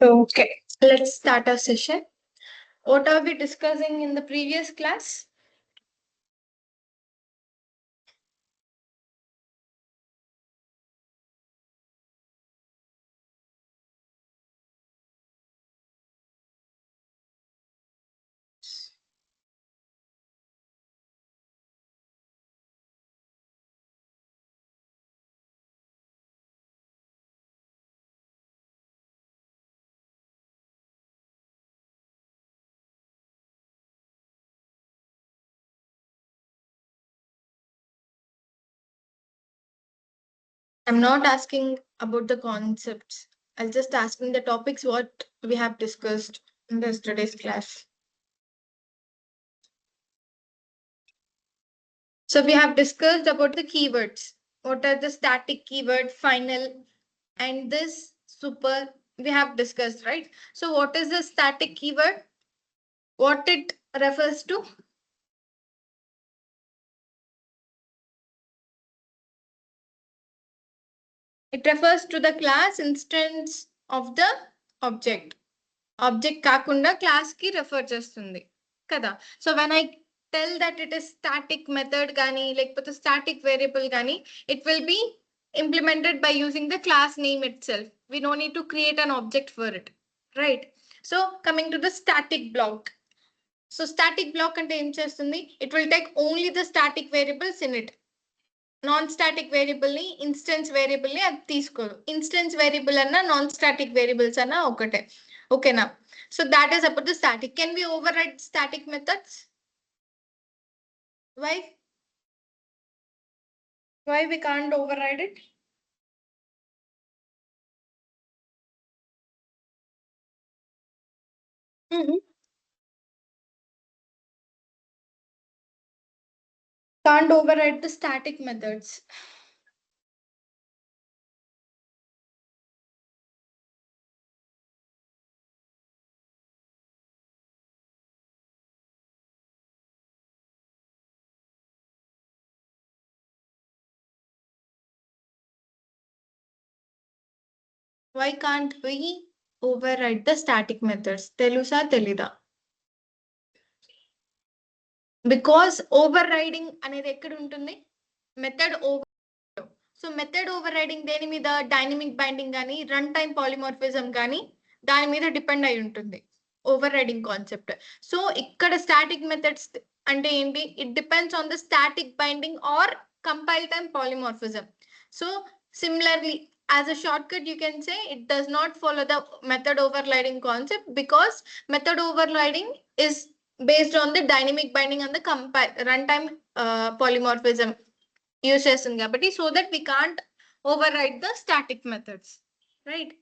Okay, let's start our session. What are we discussing in the previous class? I'm not asking about the concepts. I'll just asking the topics what we have discussed in yesterday's class. So we have discussed about the keywords. What are the static keyword, final, and this super we have discussed, right? So what is the static keyword? What it refers to? It refers to the class instance of the object. Object కాకుండా class కి refer చేస్తుంది కదా. So when I tell that it is static method కానీ లేకపోతే static variable కానీ it will be implemented by using the class name itself. We no need to create an object for it, right? So coming to the static block. So static block అంటే ఏం చేస్తుంది? It will take only the static variables in it. Non static variable ని instance variable ని అది తీసుకోదు. Instance variable అన్నా non static variables అన్నా ఒకటే. ఓకేనా? So that is about the static. Can we override static methods? Why? Why we can't override it? Can't override the static methods. Why can't we override the static methods? Telusa telida. Because overriding అనేది ఎక్కడ ఉంటుంది? Method over. So method over riding దేని మీద? Dynamic binding కానీ run time polymorphism కానీ దాని మీద depend అయి ఉంటుంది ఓవర్ రైడింగ్ కాన్సెప్ట్. సో ఇక్కడ స్టాటిక్ మెథడ్స్ అంటే ఏంటి? It depends on the static binding or compile time polymorphism. So similarly as a shortcut you can say it does not follow the method overriding concept because method overriding is based on the dynamic binding and the runtime polymorphism use చేస్తుంది కాబట్టి, so that we can't over ride the static methods, right?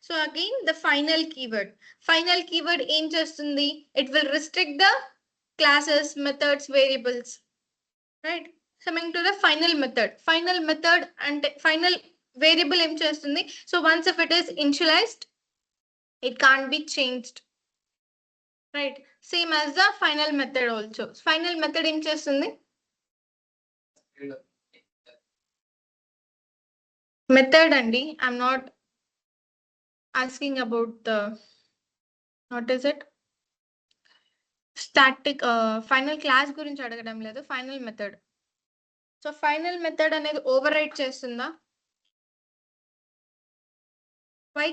So again the final keyword ఏం చేస్తుంది? It will restrict the classes, methods, variables, right? Coming to the final method అంటే final variable ఏం చేస్తుంది? So once if it is initialized it can't be changed, right? Same as the final method also. Final method ఏం చేస్తుంది? Method అండి, I'm not asking about the what is it static final class గురించి అడగడం లేదు, final method. So final method అనేది over ride చేస్తుందా? Why?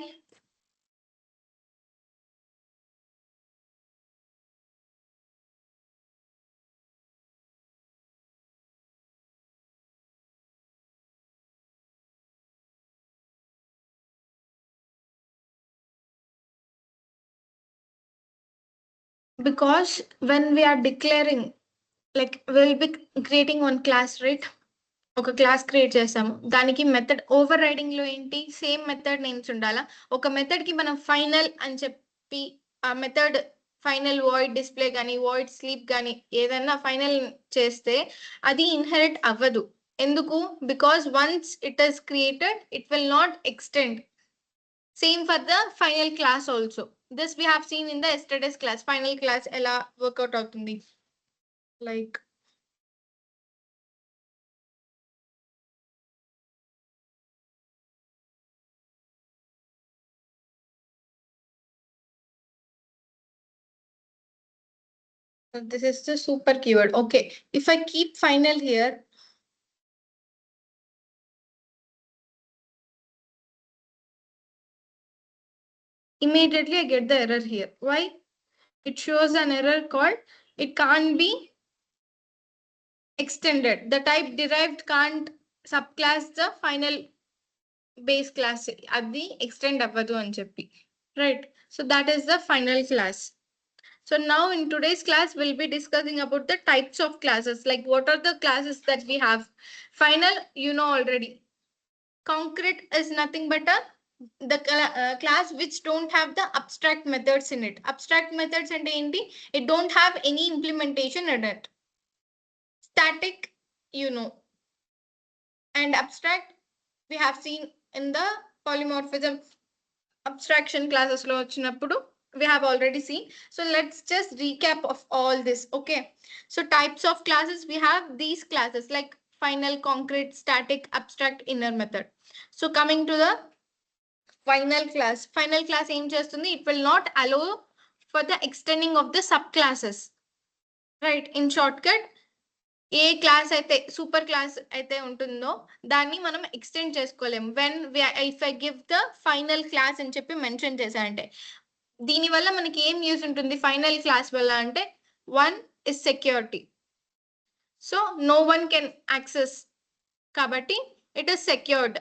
Because when we are declaring, like we'll be creating one class, right? ఒక class create చేసాము, దానికి method over riding లో ఏంటి? సేమ్ మెథడ్ నేమ్స్ ఉండాలా. ఒక మెథడ్ కి మనం ఫైనల్ అని చెప్పి ఆ మెథడ్ ఫైనల్ వాయిడ్ డిస్ప్లే కానీ వాయిడ్ స్లీప్ కానీ ఏదైనా ఫైనల్ చేస్తే అది ఇన్హెరిట్ అవ్వదు. ఎందుకు? Because once it is created it will not extend. Same for the final class also. This we have seen in the yesterday's class. Final class ఎలా work out అవుతుంది? Like This is the super keyword. Okay, if I keep final here, immediately I get the error here. Why? It shows an error called it can't be extended. The type derived can't subclass the final base class. Adi extend avadu ani cheppi. Right. So that is the final class. So now in today's class, we'll be discussing about the types of classes. Like what are the classes that we have? Final, you know already. Concrete is nothing but the class which don't have the abstract methods in it. Abstract methods and it don't have any implementation in it. Static, you know, and abstract we have seen in the polymorphism abstraction classes lo vachinappudu we have already seen. So let's just recap of all this. Okay, so types of classes, we have these classes like final, concrete, static, abstract, inner method. So coming to the final class ఏం చేస్తుంది, it will not allow for the extending of the subclasses, right? In shortcut, A class అయితే super class అయితే ఉంటుందో దాన్ని మనం extend చేసుకోలేము. When if I give the final class అని చెప్పి మెన్షన్ చేశానంటే దీనివల్ల మనకి ఏం యూజ్ ఉంటుంది ఫైనల్ క్లాస్ వల్ల అంటే, one is security. So no one can access కాబట్టి it is secured.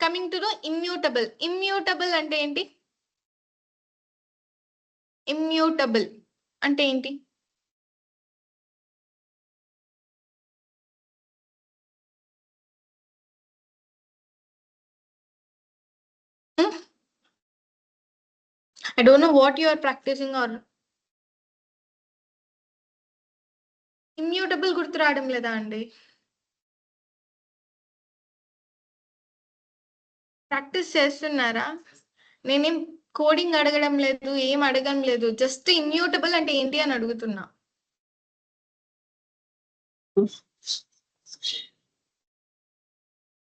Coming to the immutable. Immutable అంటే ఏంటి? ఇమ్యూటబుల్ అంటే ఏంటి? I don't know what you are practicing or immutable గుర్తు రావడం లేదా అండి? ప్రాక్టీస్ చేస్తున్నారా? నేనేం కోడింగ్ అడగడం లేదు, ఏం అడగడం లేదు, జస్ట్ ఇమ్యూటబుల్ అంటే ఏంటి అని అడుగుతున్నా.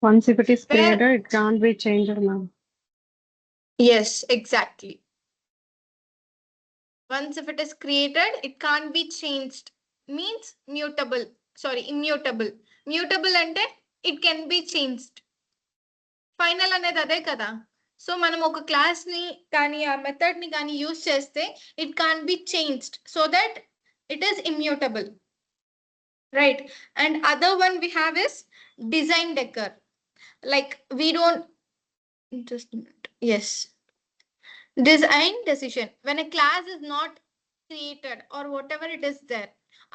Once if it is created, it can't be changed now. Yes, exactly. Once if it is created, it can't be changed. Means mutable. Sorry, immutable. Mutable అంటే it can be changed. Final అనేది అదే కదా. So మనం ఒక class ని కానీ ఆ method ని కానీ యూజ్ చేస్తే it can be changed so that it is immutable, right? And other one we have is design decor. Like we don't just a minute. Yes, design decision. When a class is not created or whatever it is there,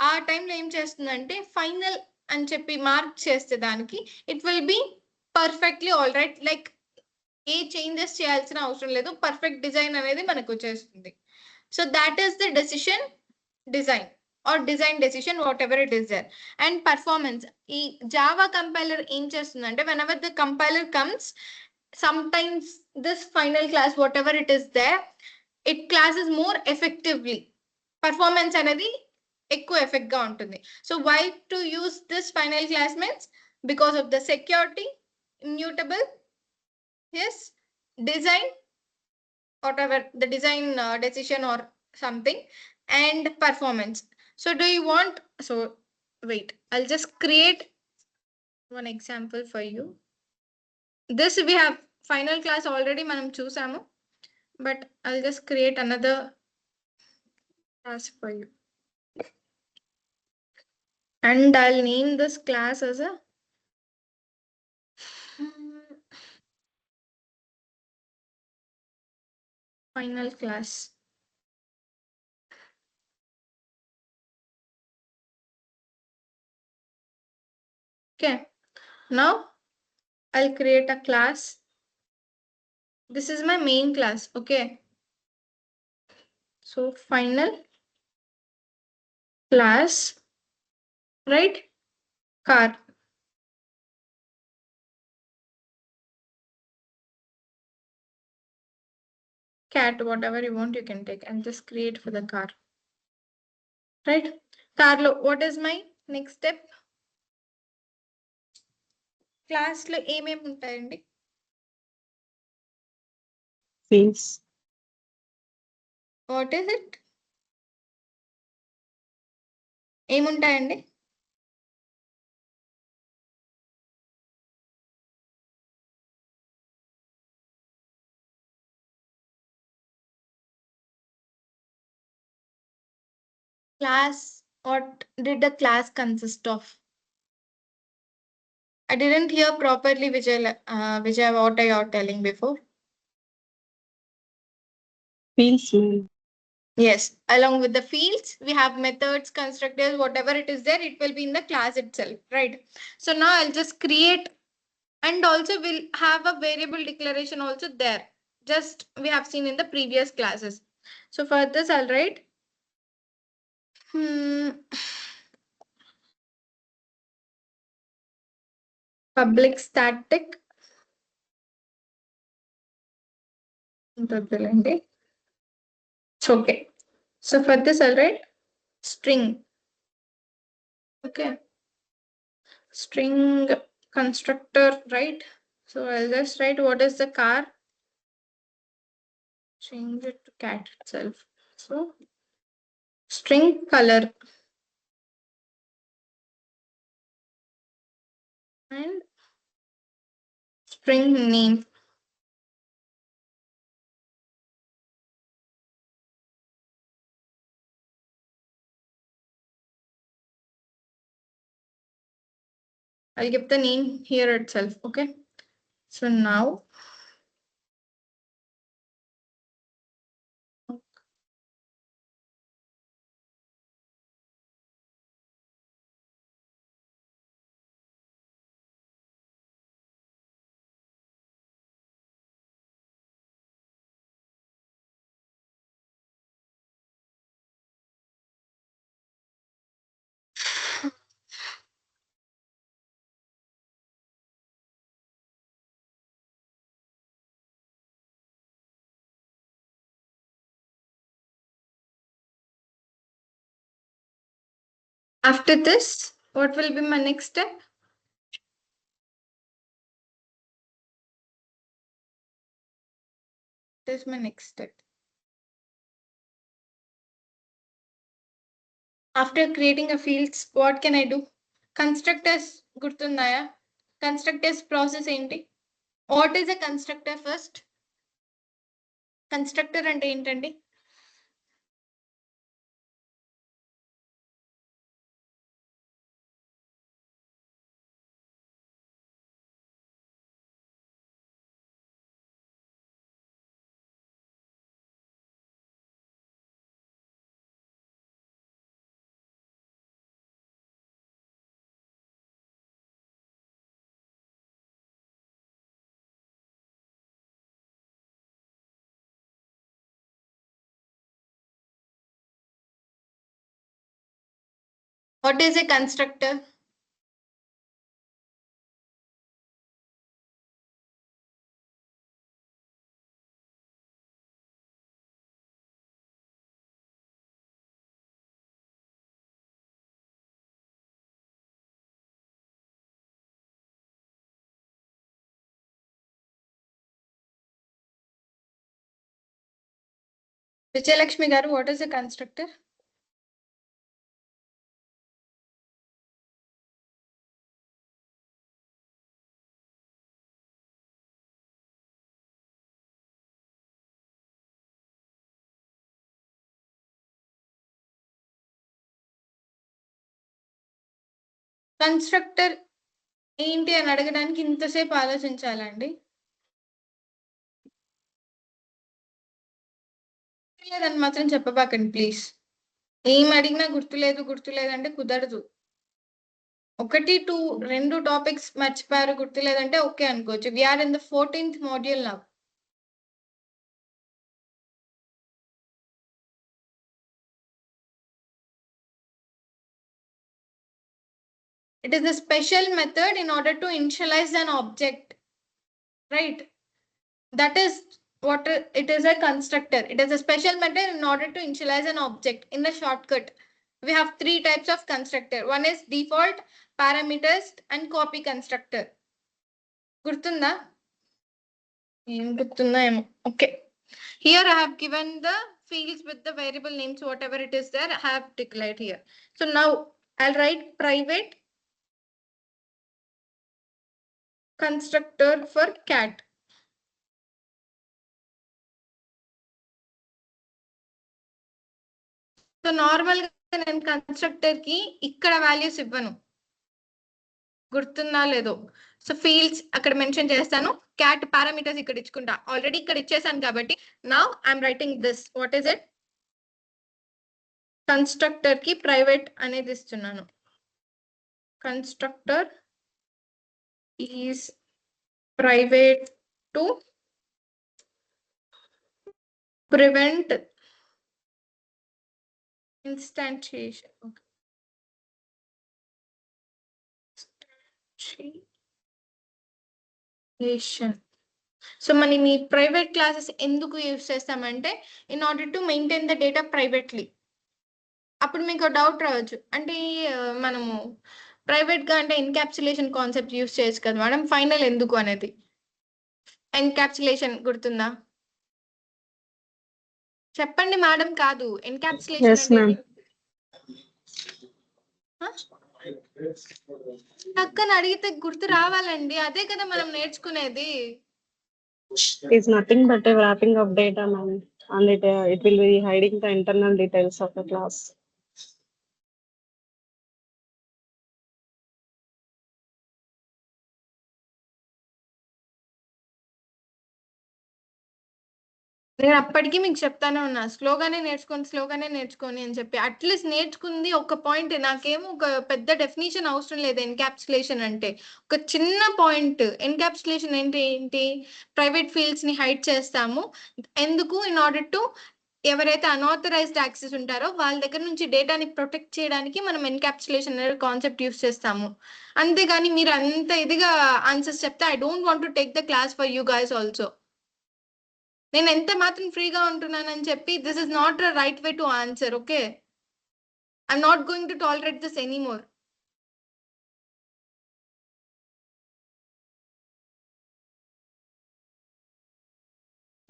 ఆ టైంలో ఏం చేస్తుందంటే final అని చెప్పి mark చేస్తే దానికి it will be perfectly all right. Like ఏ changes చేయాల్సిన అవసరం లేదు, పర్ఫెక్ట్ డిజైన్ అనేది మనకు వచ్చేస్తుంది. So that is the decision design or design decision, what ever it is there. And performance. ఈ జావా కంపైలర్ ఏం చేస్తుందంటే whenever the compiler comes, sometimes this final class whatever it is there, it classes more effectively. Performance అనేది ఎక్కువ effect గా ఉంటుంది. So why to use this final class means because of the security, immutable, yes, design, whatever the design decision or something, and performance. So do you want, so wait, I'll just create one example for you. This we have final class already మనం చూసాము, but I'll just create another class for you. And I'll name this class as a final class. Okay, now I'll create a class. This is my main class. Okay, so final class, right? Car. Cat, whatever you want you can take, and just create for the car, right? Car lo, what is my next step? Class లో ఏమేమి ఉంటాయండి? Fields. What is it? ఏముంటాయండి? Class, what did the class consist of? I didn't hear properly, Vijay, what are you telling before? Fields, ma'am. Yes, along with the fields, we have methods, constructors, whatever it is there, it will be in the class itself, right? So now I'll just create, and also we'll have a variable declaration also there. Just we have seen in the previous classes. So for this, I'll write public static it's okay. So for this, I'll write string. Okay. String constructor, right? So I'll just write what is the car. Change it to cat itself. So string color and string name. I'll give the name here itself. Okay. So now after this, what will be my next step? This is my next step. After creating a fields, what can I do? Constructors gurtundaya. Constructors process enti. What is a constructor first? Constructor ante entandi? What is a constructor? Vijayalakshmi garu, what is a constructor? Constructor ఏంటి అని అడగడానికి ఇంతసేపు ఆలోచించాలండి? లేదని మాత్రం చెప్పబాకండి please. ఏం అడిగినా గుర్తులేదు అంటే కుదరదు. 1, 2, 2 టాపిక్స్ మర్చిపోయారు గుర్తులేదంటే ఓకే అనుకోవచ్చు. We are in the 14th module now. It is a special method in order to initialize an object, right? That is what it is, a constructor. It is a special method in order to initialize an object. In the shortcut, we have 3 types of constructor. One is default, parameters, and copy constructor. Gurtunda? Okay. Here I have given the fields with the variable names, whatever it is there, I have declared here. So now I'll write private constructor for cat. So normal గా నేను constructor కి ఇక్కడ values ఇవ్వను, గుర్తుందా లేదో. So fields అక్కడ mention చేస్తాను, cat parameters ఇక్కడ ఇచ్చుకుంటా. ఆల్రెడీ ఇక్కడ ఇచ్చేసాను కాబట్టి now I'm writing this. What is it? Constructor కి ప్రైవేట్ అనేది ఇస్తున్నాను. Constructor is private to prevent instantiation. Okay. So మనం ఈ ప్రైవేట్ క్లాసెస్ ఎందుకు యూజ్ చేస్తామంటే in order to maintain the data privately. అప్పుడు మీకు డౌట్ రావచ్చు, అంటే మనము ప్రైవేట్ గా అంటే ఎన్కాప్సులేషన్ కాన్సెప్ట్ యూజ్ చేయొచ్చు కదా మేడం, ఫైనల్ ఎందుకు అనేది. ఎన్కాప్సులేషన్ గుర్తుందా? చెప్పండి మేడం. కాదు, ఎన్కాప్సులేషన్ అంటే అక్కని అడిగితే గుర్తు రావాలండి, అదే కదా మనం నేర్చుకునేది. Is nothing but a wrapping of data, ma'am, and it will be hiding the internal details of the class. నేను అప్పటికీ మీకు చెప్తానే ఉన్నా, స్లోగానే నేర్చుకొని అని చెప్పి. అట్లీస్ట్ నేర్చుకుంది ఒక పాయింట్. నాకేమో ఒక పెద్ద డెఫినేషన్ అవసరం లేదు ఎన్కాప్సులేషన్ అంటే. ఒక చిన్న పాయింట్, ఎన్కాప్సులేషన్ ఏంటి? ప్రైవేట్ ఫీల్డ్స్ ని హైడ్ చేస్తాము. ఎందుకు? ఇన్ ఆర్డర్ టు ఎవరైతే అన్ఆథరైజ్డ్ యాక్సెస్ ఉంటారో వాళ్ళ దగ్గర నుంచి డేటాని ప్రొటెక్ట్ చేయడానికి మనం ఎన్కాప్సులేషన్ అనే కాన్సెప్ట్ యూస్ చేస్తాము. అంతేగాని మీరు అంత ఇదిగా ఆన్సర్స్ చెప్తే I don't want to take the class for you guys also. నేను ఎంత మాత్రం ఫ్రీగా ఉంటున్నానని చెప్పి this is not the right way to answer. Okay, I'm not going to tolerate this anymore.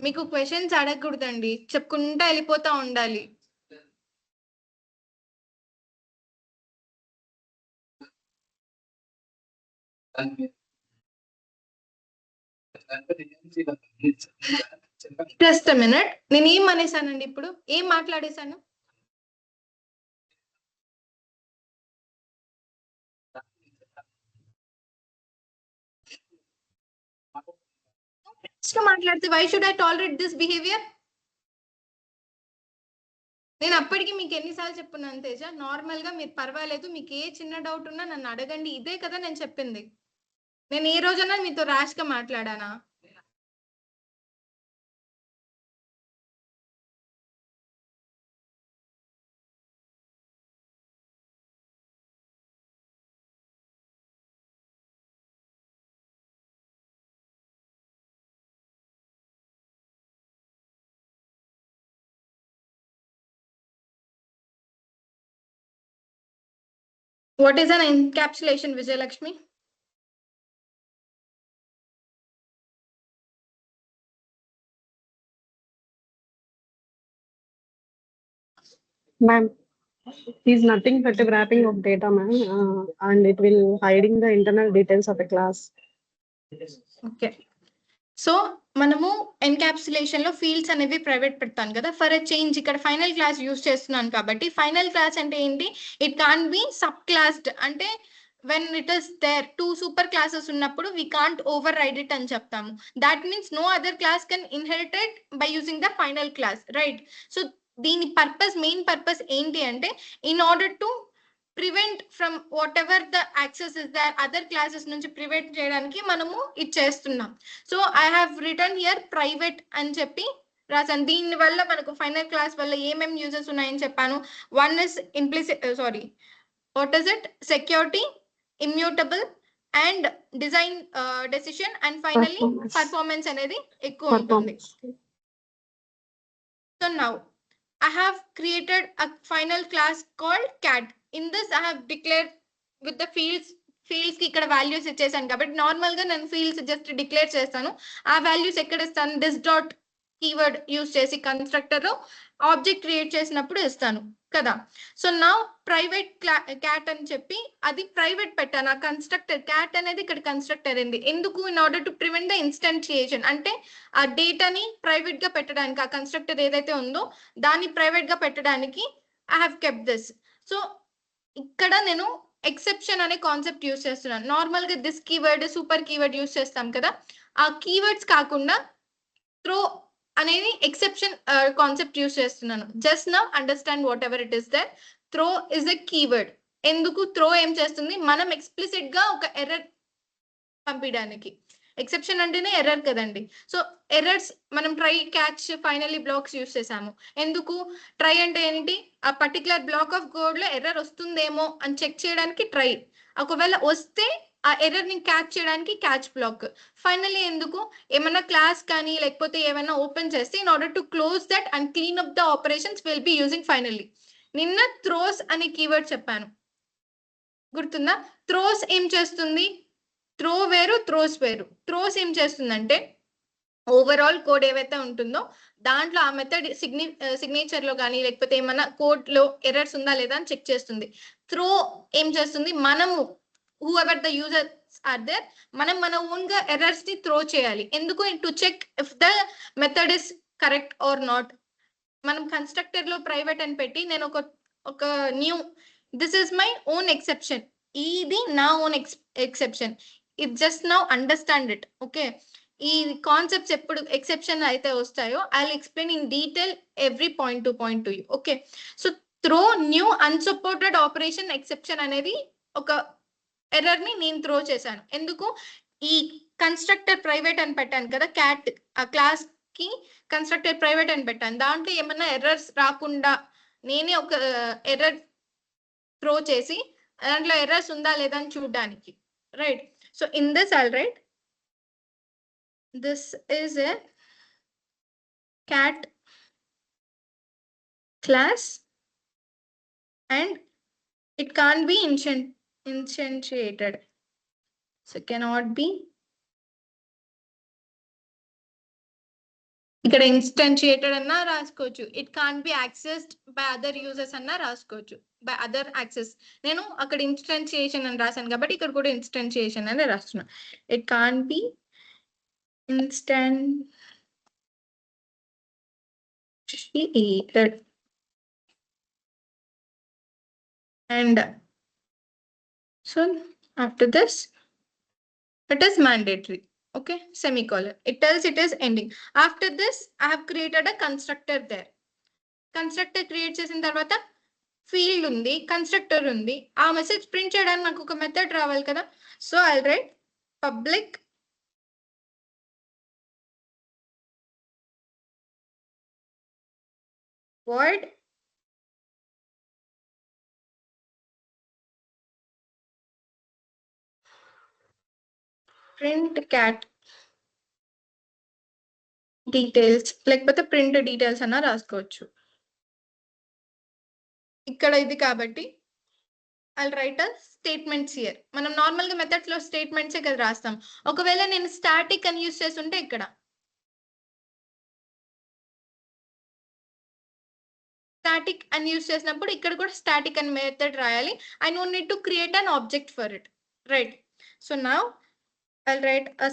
మీకు క్వశ్చన్స్ అడగకూడదండి, చెప్పుకుంటా వెళ్ళిపోతా ఉండాలి. Just a minute. నేను ఏం అనేసానండి ఇప్పుడు? ఏం మాట్లాడేశాను? మాట్లాడితే why should I tolerate this behaviour? నేను అప్పటికి మీకు ఎన్నిసార్లు చెప్పున్నాను తేజ, నార్మల్ గా మీరు పర్వాలేదు, మీకు ఏ చిన్న డౌట్ ఉన్నా నన్ను అడగండి. ఇదే కదా నేను చెప్పింది. నేను ఏ రోజైనా మీతో ర్యాష్ గా మాట్లాడానా? What is an encapsulation, Vijayalakshmi? Ma'am, is nothing but a wrapping of data, ma'am, and it will hiding the internal details of the class. Okay. So మనము ఎన్కాప్సులేషన్ లో ఫీల్డ్స్ అనేవి ప్రైవేట్ పెడతాను కదా. ఫర్ ఎ చేంజ్ ఇక్కడ final class use చేస్తున్నాను కాబట్టి, final class అంటే ఏంటి? It can't be subclassed. అంటే when it is there two super classes ఉన్నప్పుడు we can't override it అని చెప్తాము. That means no other class can inherit it by using the final class, right? So దీని purpose, main purpose ఏంటి అంటే in order to prevent from whatever the access is there other classes నుంచి prevent చేయడానికి మనము ఇది చేస్తున్నాం. So I have return here private అని చెప్పి రాసాను. దీని వల్ల మనకు ఫైనల్ క్లాస్ వల్ల ఏమేమి యూజెస్ ఉన్నాయని చెప్పాను. One is implicit, sorry, what is it? Security, immutable and design decision, and finally performance అనేది ఎక్కువ ఉంటుంది. So now I have created a final class called cat. In this I have declared with the fields కి ఇక్కడ values ఇచ్చేసాను కాబట్టి normal గా నేను fields just declare చేస్తాను. ఆ వాల్యూస్ ఎక్కడ ఇస్తాను? దిస్ డాట్ కీవర్డ్ యూస్ చేసి కన్స్ట్రక్టర్ ఆబ్జెక్ట్ క్రియేట్ చేసినప్పుడు ఇస్తాను కదా. సో నా ప్రైవేట్ క్యాట్ అని చెప్పి అది ప్రైవేట్ పెట్టాను. ఆ కన్స్ట్రక్టర్ క్యాట్ అనేది ఇక్కడ కన్స్ట్రక్టర్ అయింది. ఎందుకు? In order to prevent the instantiation, అంటే ఆ డేటాని ప్రైవేట్ గా పెట్టడానికి, ఆ కన్స్ట్రక్టర్ ఏదైతే ఉందో దాన్ని ప్రైవేట్ గా పెట్టడానికి I have kept this. So ఇక్కడ నేను ఎక్సెప్షన్ అనే కాన్సెప్ట్ యూస్ చేస్తున్నాను. నార్మల్ గా this keyword, super keyword use చేస్తాం కదా, ఆ కీవర్డ్స్ కాకుండా త్రో అనేది ఎక్సెప్షన్ కాన్సెప్ట్ యూస్ చేస్తున్నాను. Just now understand what ever it is there. Throw is a keyword. ఎందుకు? త్రో ఏం చేస్తుంది? మనం ఎక్స్ప్లిసిట్ గా ఒక ఎర్రర్ పంపించడానికి. ఎక్సెప్షన్ అంటేనే ఎర్రర్ కదండి. సో ఎర్రర్స్ మనం try, catch, finally blocks use చేసాము. ఎందుకు? ట్రై అంటే ఏంటి? ఆ పర్టికులర్ బ్లాక్ ఆఫ్ కోడ్ లో ఎర్రర్ వస్తుందేమో అని చెక్ చేయడానికి ట్రై. ఒకవేళ వస్తే ఆ ఎర్రర్ ని క్యాచ్ చేయడానికి క్యాచ్ బ్లాక్. ఫైనల్లీ ఎందుకు? ఏమైనా క్లాస్ కానీ లేకపోతే ఏమైనా ఓపెన్ చేస్తే in order to close that and clean up the operations will be using finally. నిన్న త్రోస్ అనే కీవర్డ్ చెప్పాను, గుర్తుందా? త్రోస్ ఏం చేస్తుంది? త్రో వేరు, త్రోస్ వేరు. త్రోస్ ఏం చేస్తుందంటే ఓవరాల్ కోడ్ ఏవైతే ఉంటుందో దాంట్లో ఆ మెథడ్ సిగ్నేచర్ లో కానీ లేకపోతే ఏమన్నా కోడ్ లో ఎర్రర్స్ ఉందా లేదా అని చెక్ చేస్తుంది. త్రో ఏం చేస్తుంది? మనము whoever the users are there, మనం మన ఓన్ గా ఎర్రర్స్ ని త్రో చేయాలి. ఎందుకు? To check if the method is correct or not. మనం కన్స్ట్రక్టర్ లో ప్రైవేట్ అని పెట్టి నేను ఒక new, this is my own exception, ఇది నా own exception. It just now understand it. Okay, ఈ కాన్సెప్ట్స్ ఎప్పుడు ఎక్సెప్షన్ అయితే వస్తాయో I will explain in detail every point to you. Okay, so throw new unsupported operation exception అనేది ఒక error ని నేను త్రో చేశాను. ఎందుకు? ఈ కన్స్ట్రక్టర్ ప్రైవేట్ అని పెట్టాను కదా, క్యాట్ ఆ క్లాస్ కి కన్స్ట్రక్టర్ ప్రైవేట్ అని పెట్టాను. దాంట్లో ఏమన్నా ఎర్రర్స్ రాకుండా నేనే ఒక ఎర్రర్ త్రో చేసి దాంట్లో ఎర్రర్స్ ఉందా లేదా అని చూడడానికి. Right. So in this I'll right this is a cat class and it can't be instantiated, so cannot be. ఇక్కడ ఇన్స్టాన్షియేటెడ్ అన్నా రాసుకోవచ్చు, it can't B accessed by other users అన్నా రాసుకోవచ్చు, బై అదర్ యాక్సెస్. నేను అక్కడ ఇన్స్టాన్షియేషన్ అని రాశాను కాబట్టి ఇక్కడ కూడా ఇన్స్టాన్షియేషన్ అని రాస్తున్నా. It can't B instantiated and so after this it is mandatory. Okay, semicolon. It tells it is ending. After this I have created a constructor there. Constructor create చేసిన తర్వాత ఫీల్డ్ ఉంది, కన్స్ట్రక్టర్ ఉంది. ఆ మెసేజ్ ప్రింట్ చేయడానికి నాకు ఒక method రావాలి కదా. So I right public void print cat details, లేకపోతే ప్రింట్ డీటెయిల్స్ అన్న రాసుకోవచ్చు. ఇక్కడ ఇది కాబట్టి I'll write a statements here. మనం నార్మల్ గా మెథడ్స్ లో స్టేట్మెంట్స్ కదా రాస్తాం. ఒకవేళ నేను స్టాటిక్ అని యూస్ చేస్తుంటే ఇక్కడ స్టాటిక్ అని యూస్ చేసినప్పుడు ఇక్కడ కూడా స్టాటిక్ అని మెథడ్ రాయాలి. I don't need to create an object for it. Right. So now I'll write a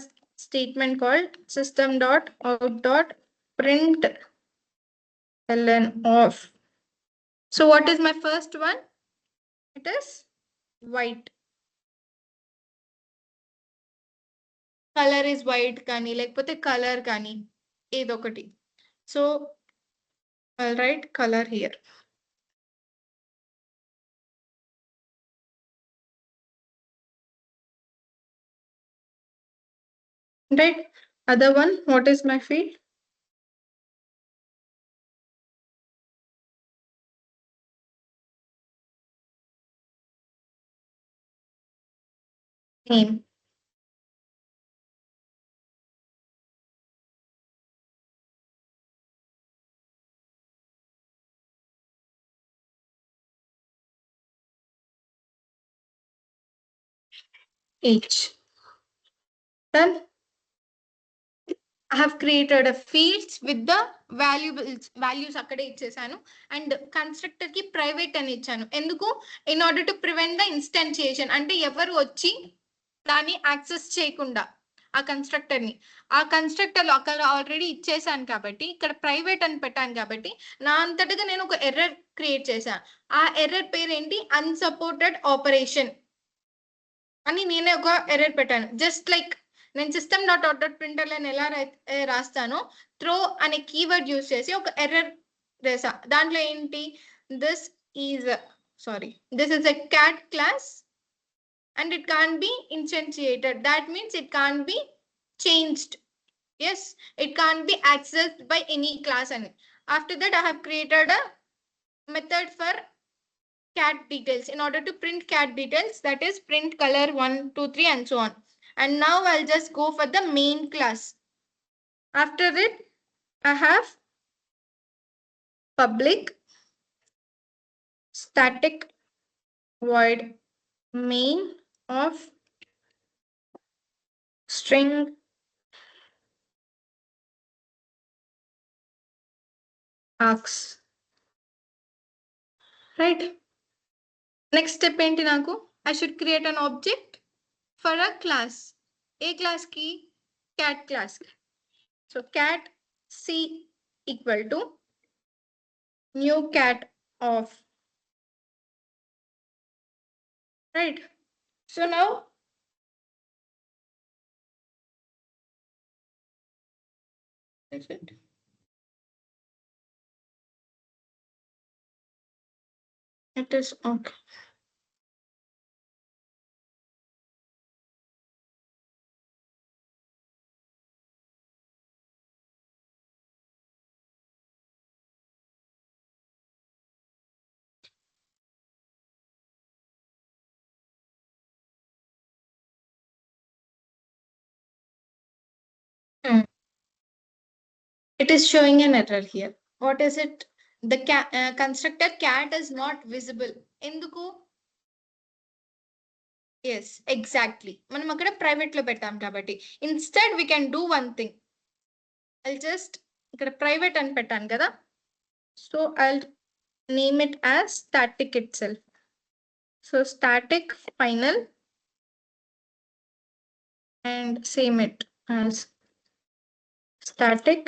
statement called system.out.println of. So what is my first one? It is white. Color is white కానీ లేకపోతే colour కానీ ఏదో ఒకటి. So I'll write color here. Right. Other one, what is my field? Name. H. Done. I have created a fields with the values అక్కడే ఇచ్చేసాను. And constructor కి private అని ఇచ్చాను. ఎందుకు? In order to prevent the instantiation, అంటే ఎవరు వచ్చి దాన్ని యాక్సెస్ చేయకుండా ఆ కన్స్ట్రక్టర్ ని. ఆ కన్స్ట్రక్టర్ అక్కడ ఆల్రెడీ ఇచ్చేసాను కాబట్టి ఇక్కడ ప్రైవేట్ అని పెట్టాను కాబట్టి నా అంతటగా నేను ఒక ఎర్రర్ క్రియేట్ చేశాను. ఆ ఎర్రర్ పేరు ఏంటి? అన్సపోర్టెడ్ ఆపరేషన్ అని నేనే ఒక ఎర్రర్ పెట్టాను. జస్ట్ లైక్ నేను system dot out dot printer అని ఎలా రాస్తానో త్రో అనే కీవర్డ్ యూస్ చేసి ఒక ఎర్రర్ వేసా. దాంట్లో ఏంటి? This is this is a cat class and it can't be instantiated. That means it can't be changed. Yes, it can't be accessed by any class. And after that I have created a method for cat details in order to print cat details, that is print color 1 2 3 and so on. And now I'll just go for the main class. After it I have public static void main of string args. Right? Next step ఏంటి నాకు? I should create an object for a class. A class ki? Cat class. So cat c equal to new cat of. Right? So now is it? It is okay. It is showing an error here. What is it? The constructor cat is not visible. Enduku? Yes, exactly. మనం అక్కడ private లో పెట్టాం కాబట్టి instead we can do one thing. I'll just ఇక్కడ private అని పెట్టాను కదా, so I'll name it as static itself. So static final and same it as static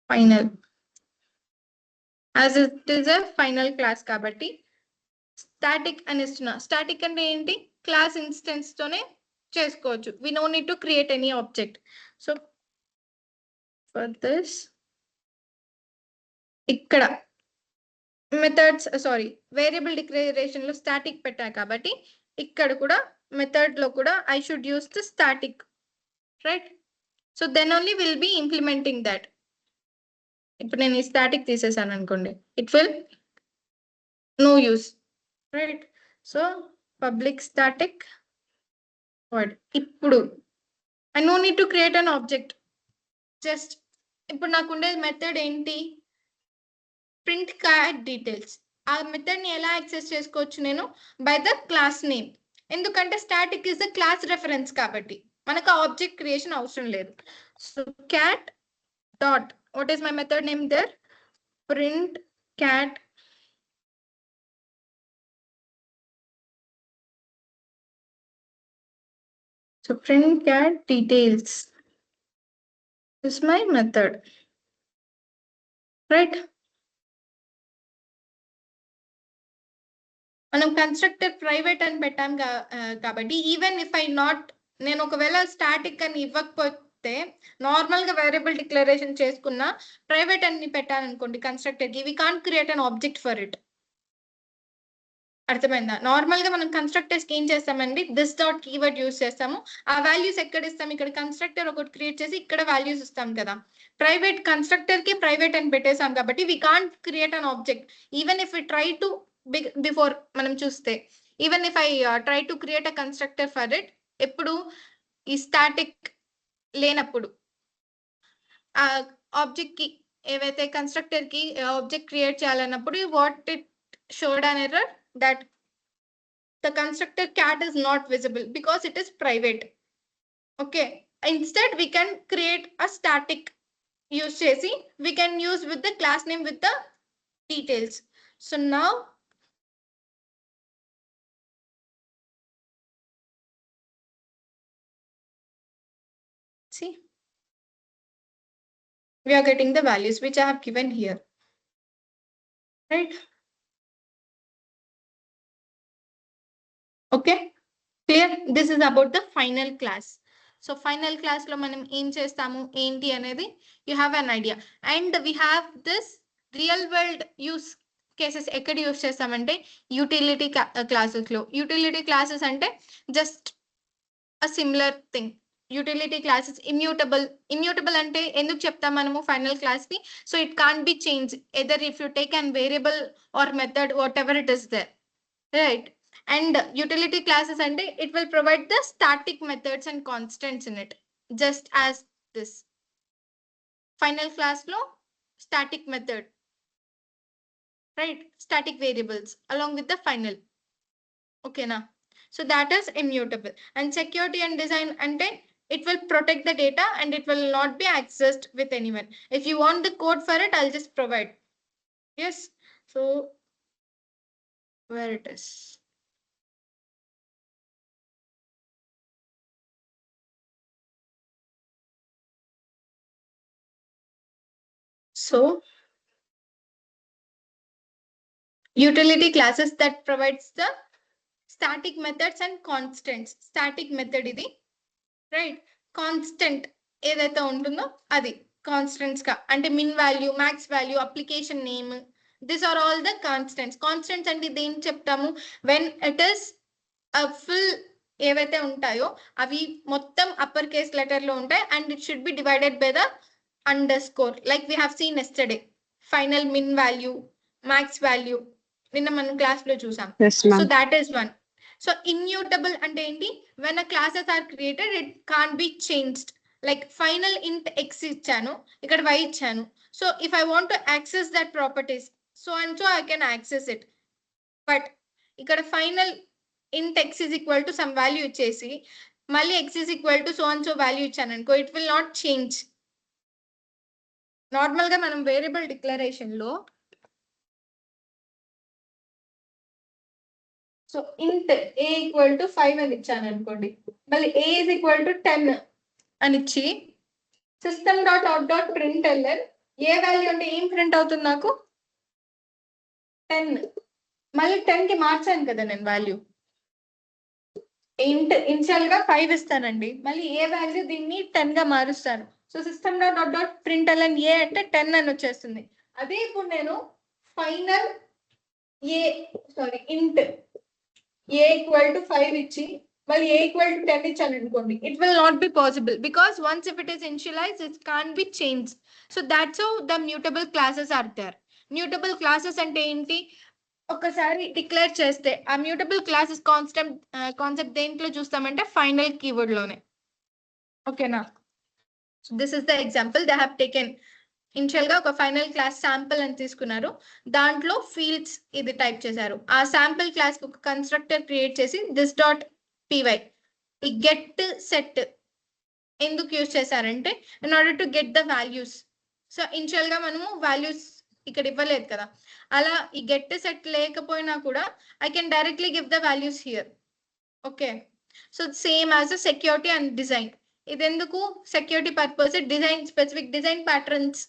final, as it is a final class కాబట్టి static అని ఇస్తున్నా. Static అంటే ఏంటి? Class instance తోనే చేసుకోవచ్చు. We no need to create any object. So for this ఇక్కడ methods variable declaration లో static పెట్టా కాబట్టి ఇక్కడ కూడా మెథడ్ లో కూడా I should use the static, right? So then only will be implementing that. ఇప్పుడు నేను ఈ స్టాటిక్ తీసేసాను అనుకోండి, it will no use, right? So public static void. ఇప్పుడు I no need to create an object. Just ఇప్పుడు నాకు ఉండే method ఏంటి? Print cat details. ఆ మెథడ్ ని ఎలా యాక్సెస్ చేసుకోవచ్చు నేను? By the class name. ఎందుకంటే static is the class reference కాబట్టి మనకు ఆబ్జెక్ట్ క్రియేషన్ అవసరం లేదు. So cat dot, what is my method name there? Print cat So print cat details is my method, right? మనం constructor private అని పెట్టాం కాబట్టి even if I not, నేను ఒకవేళ స్టాటిక్ అని ఇవ్వకపోతే నార్మల్ గా వేరియబుల్ డిక్లరేషన్ చేసుకున్నా ప్రైవేట్ అని పెట్టాను అనుకోండి కన్స్ట్రక్టర్ కి, we can't create an object for it. అర్థమైందా? నార్మల్ గా మనం కన్స్ట్రక్టర్స్ కి ఏం చేస్తామండి? దిస్ డాట్ కీవర్డ్ యూస్ చేస్తాము. ఆ వాల్యూస్ ఎక్కడ ఇస్తాం? ఇక్కడ కన్స్ట్రక్టర్ ఒకటి క్రియేట్ చేసి ఇక్కడ వాల్యూస్ ఇస్తాం కదా. ప్రైవేట్ కన్స్ట్రక్టర్ కి ప్రైవేట్ అని పెట్టేసాం కాబట్టి we can't create an object. Even if we try to before మనం చూస్తే, even if I try to create a constructor for it, ఎప్పుడు ఈ స్టాటిక్ లేనప్పుడు ఆ ఆబ్జెక్ట్ కి ఏవైతే కన్స్ట్రక్టర్ కి ఆబ్జెక్ట్ క్రియేట్ చేయాలన్నప్పుడు what it showed an error that the constructor cat is not visible because it is private. Okay, instead we can create a static use చేసి we can use with the class name with the details. So now see, we are getting the values which I have given here, right? Okay, clear? This is about the final class. So final class lo manam em chestamu enti anedi you have an idea. And we have this real world use cases ekkada use chestamante utility classes lo. Utility classes ante just a similar thing. Utility class is immutable ante enduku cheptam manamu final class ni, so it can't be changed either if you take an variable or method whatever it is there, right? And utility classes ante it will provide the static methods and constants in it, just as this final class lo static method, right? Static variables along with the final. Okay na? So that is immutable. And security and design ante it will protect the data and it will not be accessed with anyone. If you want the code for it, I'll just provide. Yes. So where it is. So utility classes that provides the static methods and constants. Static method ఇది, right? Constant ఏదైతే ఉంటుందో అది constants గా అంటే min value, max value, application name, this are all the constants. Constants అంటే దేని చెప్తాము when it is full ఏవైతే ఉంటాయో అవి మొత్తం అప్పర్ కేస్ లెటర్ లో ఉంటాయి and it should be divided by the underscore like we have seen yesterday. Final min value, max value నిన్న మనం క్లాస్ లో చూసాం. So that is one. So immutable అంటే ఏంటి? when a classes are created it can't be changed. like final int x ఇచ్చాను, ఇక్కడ y ఇచ్చాను. so if I want to access that properties so and so I can access it. but ఇక్కడ final int x is equal to some value ఇచ్చేసి మళ్ళీ x is equal to so and so value ఇచ్చాను అనుకో, it will not change. Normal గా మనం variable declaration లో so ఇంట్ a equal to 5 అని ఇచ్చాను అనుకోండి, మళ్ళీ a is equal to 10 అని ఇచ్చి system dot out dot print L N a value అంటే ఏం ప్రింట్ అవుతుంది నాకు 10. మళ్ళీ 10 కి మార్చాను కదా నేను వాల్యూ. ఇంట్ ఇనిషియల్ గా 5 ఇస్తానండి, మళ్ళీ ఏ వాల్యూ దీన్ని 10 గా మారుస్తాను. So system dot out dot print L N a అంటే 10 అని వచ్చేస్తుంది. అదే ఇప్పుడు నేను ఫైనల్ ఏ ఇంట్ a equal to 5 ఇచ్చి మళ్ళీ a equal to 10 ఇచ్చాను అనుకోండి, it will not be possible because once if it is initialized it can't be changed. so that's how the mutable classes are there. mutable classes అంటే ఏంటి? ఒకసారి declare చేస్తే ఆ mutable classes concept దేంట్లో చూస్తామంటే final keyword లోనే. ఓకేనా? This is the example they have taken. Initial గా ఒక ఫైనల్ క్లాస్ శాంపుల్ అని తీసుకున్నారు, దాంట్లో ఫీల్డ్స్ ఇది టైప్ చేశారు. ఆ శాంపుల్ క్లాస్ కి ఒక కన్స్ట్రక్టర్ క్రియేట్ చేసి దిస్ డాట్ py ఈ గెట్ సెట్ ఎందుకు యూజ్ చేశారంటే in order to get the values. So initial గా మనము వాల్యూస్ ఇక్కడ ఇవ్వలేదు కదా, అలా ఈ గెట్ సెట్ లేకపోయినా కూడా I can directly give the values here. Okay, so same as a security and design. ఇది ఎందుకు? Security purpose, design specific design patterns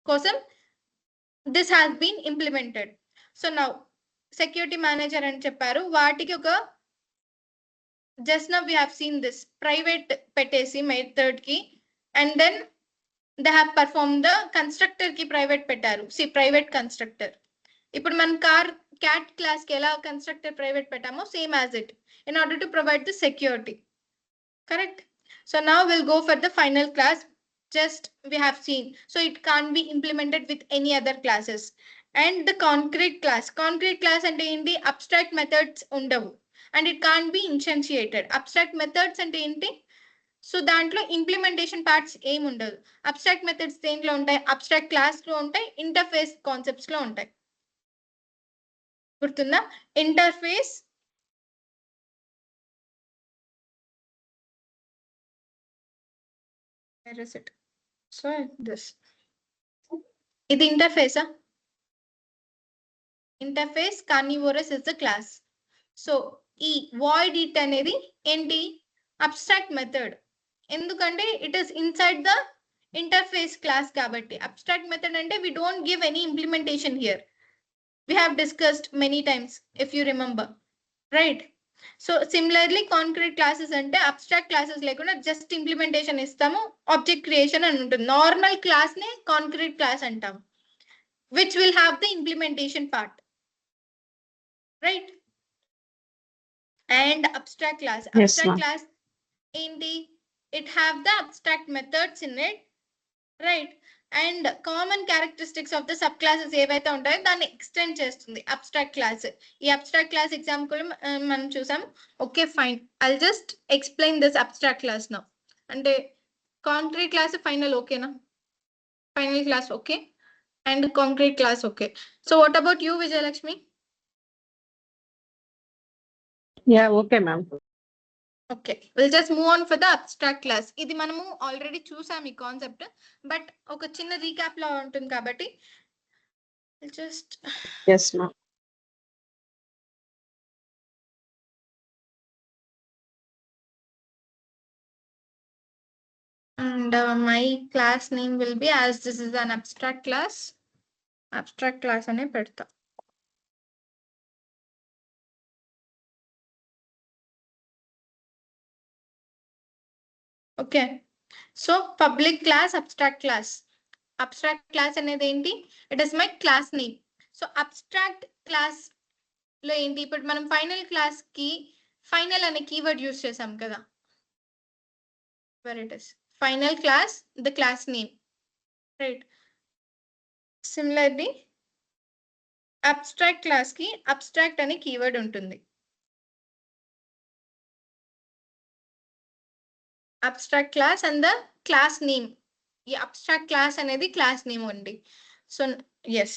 కోసం this has been implemented. so now security manager అని చెప్పారు, వాటికి ఒక just now we have seen this private పెట్టేసి method కి and then they have performed the constructor కి private పెట్టారు. see private constructor. ఇప్పుడు మనం cat class కి ఎలా constructor private పెట్టామో same as it in order to provide the security. correct? so now we'll go for the final class. just we have seen, so it can't be implemented with any other classes. and the concrete class అంటే ఏంటి? abstract methods ఉండవు and it can't be instantiated. abstract methods అంటే ఏంటి? So దాంట్లో implementation parts ఏమి ఉండదు. Abstract methods దేంట్లో ఉంటాయి? అబ్స్ట్రాక్ట్ క్లాస్ లో ఉంటాయి, ఇంటర్ఫేస్ కాన్సెప్ట్స్ లో ఉంటాయి. గుర్తుందా? ఇంటర్ఫేస్ సో దిస్ ఇది ఇంటర్ఫేసా? Interface carnivorous is the class. So ఈ void it అనేది ఏంటి? Abstract method. ఎందుకంటే it is inside the interface class కాబట్టి. అబ్స్ట్రాక్ట్ మెథడ్ అంటే we don't give any implementation here. We have discussed many times if you remember, right? So similarly concrete classes అంటే abstract classes లేకుండా just implementation ఇస్తాము, object creation అని ఉంటుంది. Normal class నే concrete class అంటాం, which will have the implementation part, right? And abstract class, Yes, abstract ma'am. Class ఏంటి? It have the abstract methods in it, right? And common characteristics of the subclasses ఏవైతే ఉంటాయో దాన్ని extend చేస్తుంది abstract class. ఈ abstract class example మనం చూసాం. Okay fine, I'll just explain this abstract class now. అంటే concrete class final ఓకేనా? Final class okay, and concrete class okay. So what about you Vijayalakshmi? Yeah, okay, ma'am. Okay, will just move on for the abstract class. ఇది మనము already చూసాం ఈ concept, but ఒక చిన్న recap లా ఉంటుంది కాబట్టి just Yes, ma'am. and my class name will be, as this is an abstract class అనే పెడతా. Okay, so public class abstract class అనేది ఏంటి? It is my class name. So abstract class లో ఏంటి? ఇప్పుడు మనం ఫైనల్ క్లాస్ కి final అనే కీవర్డ్ యూస్ చేసాం కదా, where it is final class, the class name, right? Similarly abstract class ki abstract ane keyword ఉంటుంది. abstract class and the class name. ఈ abstract class అనేది class name ఉంది. So yes,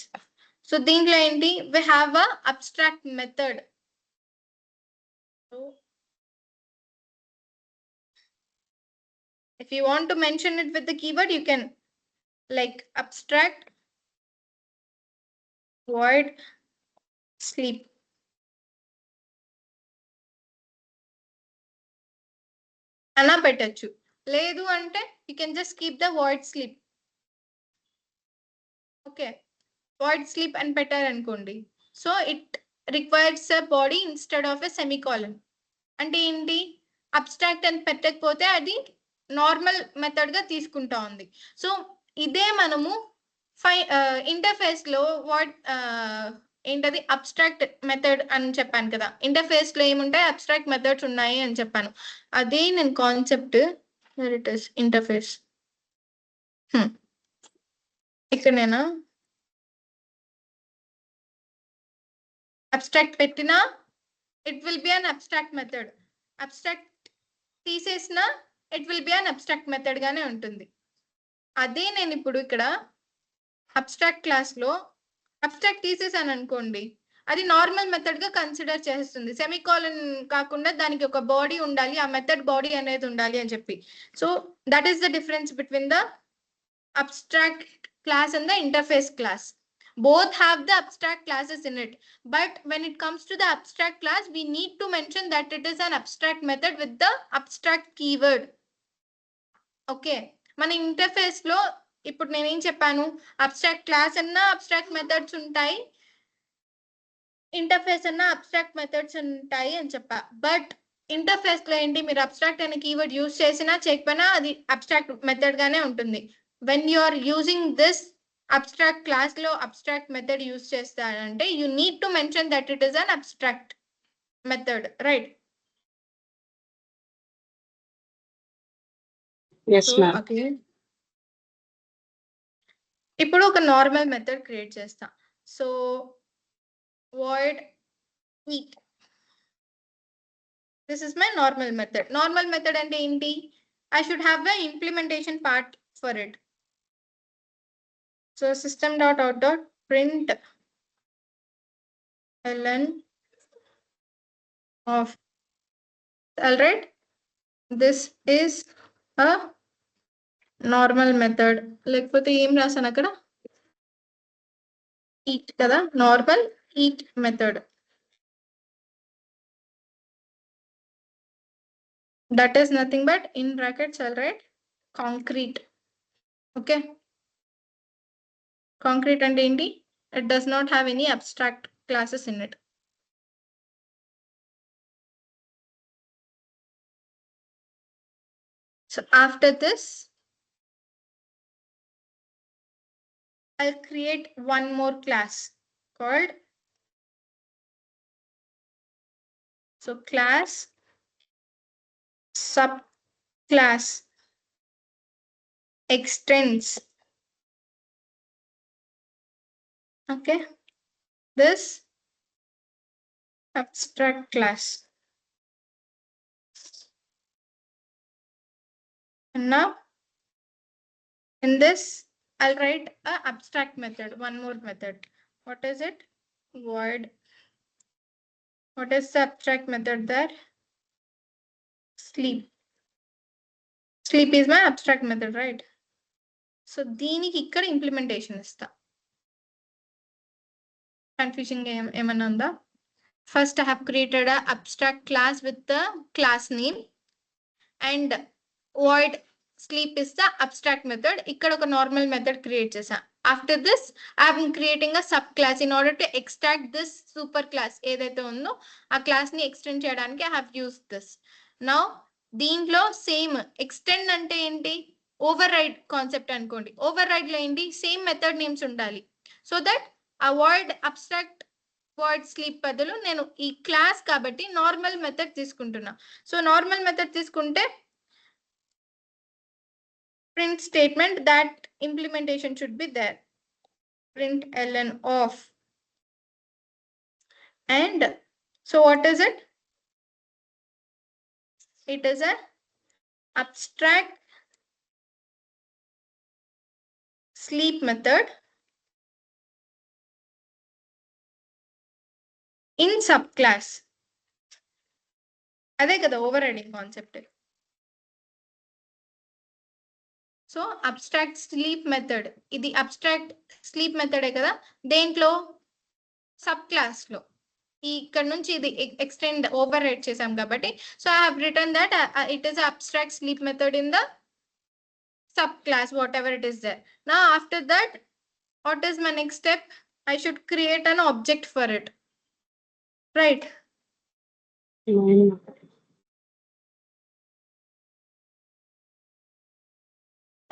so దీంట్లో ఏంటి? we have a abstract method. So if you want to mention it with the keyword, you can, like abstract void sleep. అలా పెట్టచ్చు. లేదు అంటే you can just keep the void sleep. Okay, void sleep అని పెట్టారనుకోండి, so it requires a body instead of a semicolon. అంటే ఏంటి? Abstract అని పెట్టకపోతే అది నార్మల్ మెథడ్ గా తీసుకుంటా ఉంది. సో ఇదే మనము ఇంటర్ఫేస్ లో ఏంటది అబ్స్ట్రాక్ట్ మెథడ్ అని చెప్పాను కదా. ఇంటర్ఫేస్ లో ఏముంటాయి? అబ్స్ట్రాక్ట్ మెథడ్స్ ఉన్నాయి అని చెప్పాను. అదే నేను కాన్సెప్ట్ ఇట్ ఇస్ ఇంటర్ఫేస్. ఇక్కడ నేను అబ్స్ట్రాక్ట్ పెట్టినా it will be an abstract method, abstract తీసేసిన it will be an abstract method గానే ఉంటుంది. అదే నేను ఇప్పుడు ఇక్కడ అబ్స్ట్రాక్ట్ క్లాస్ లో అబ్స్ట్రాక్ట్ తీసేసాను అనుకోండి, అది నార్మల్ మెథడ్ గా కన్సిడర్ చేస్తుంది. సెమీకాలన్ కాకుండా దానికి ఒక బాడీ ఉండాలి, ఆ మెథడ్ బాడీ అనేది ఉండాలి అని చెప్పి. So that is the difference between the abstract class and the interface class. Both have the abstract classes in it, but when it comes to the abstract class, we need to mention that it is an abstract method with the abstract keyword. Okay, మన interface లో ఇప్పుడు నేనేం చెప్పాను? Abstract class అన్నా abstract methods ఉంటాయి, interface అన్నా abstract methods ఉంటాయి అని చెప్పా. బట్ ఇంటర్ఫేస్ లో ఏంటి? మీరు అబ్స్ట్రాక్ట్ అనే కీవర్డ్ యూజ్ చేసినా చేయకపోయినా అది అబ్స్ట్రాక్ట్ మెథడ్ గానే ఉంటుంది. when you are using this abstract class lo abstract method use chestarante, you need to mention that it is an abstract method, right? Yes, so ma'am. okay, ఇప్పుడు ఒక normal method create చేస్తా. So void eat, this is my normal method అంటే ఏంటి? I should have the implementation part for it. So system.out.print ln of, all right, this is a normal method లేకపోతే ఏం రాసాను అక్కడ eat కదా normal eat method that is nothing but in brackets I'll write concrete. Okay, concrete and enti it does not have any abstract classes in it. So after this I'll create one more class called class subclass extends. Okay, this abstract class. And now in this I'll write a abstract method, one more method. What is it? Void. What is the abstract method there? Sleep. Sleep is my abstract method, right? So దీనికి ఇక్కడ implementation ఇస్తా. Confusing ఏమన్నా ఉందా? First I have created a abstract class with the class name and void sleep is the abstract method. ఇక్కడ ఒక normal method create చేసా. After this I am creating a subclass in order to extract this super class ఏదైతే ఉందో ఆ class ని extend చేయడానికి I have used this. Now దీంట్లో same extend అంటే ఏంటి, ఓవర్ రైడ్ కాన్సెప్ట్ అనుకోండి. ఓవర్ రైడ్ లో ఏంటి, సేమ్ మెథడ్ నేమ్స్ ఉండాలి. So that avoid abstract void sleep బదులు నేను ఈ క్లాస్ కాబట్టి నార్మల్ మెథడ్ తీసుకుంటున్నా. సో నార్మల్ మెథడ్ తీసుకుంటే print statement that implementation should be there. Print ln of. And so what is it? It is a abstract sleep method in subclass. అదే కదా overriding concept. So abstract sleep method, ఇది abstract sleep మెథడే కదా, దేంట్లో sub class లో ఇక్కడ నుంచి ఇది ఎక్స్టెండ్ ఓవర్ రైడ్ చేసాం కాబట్టి. So I have return that it is abstract sleep method in the sub class whatever it is there. Now after that what is my next step? I should create an object for it, right?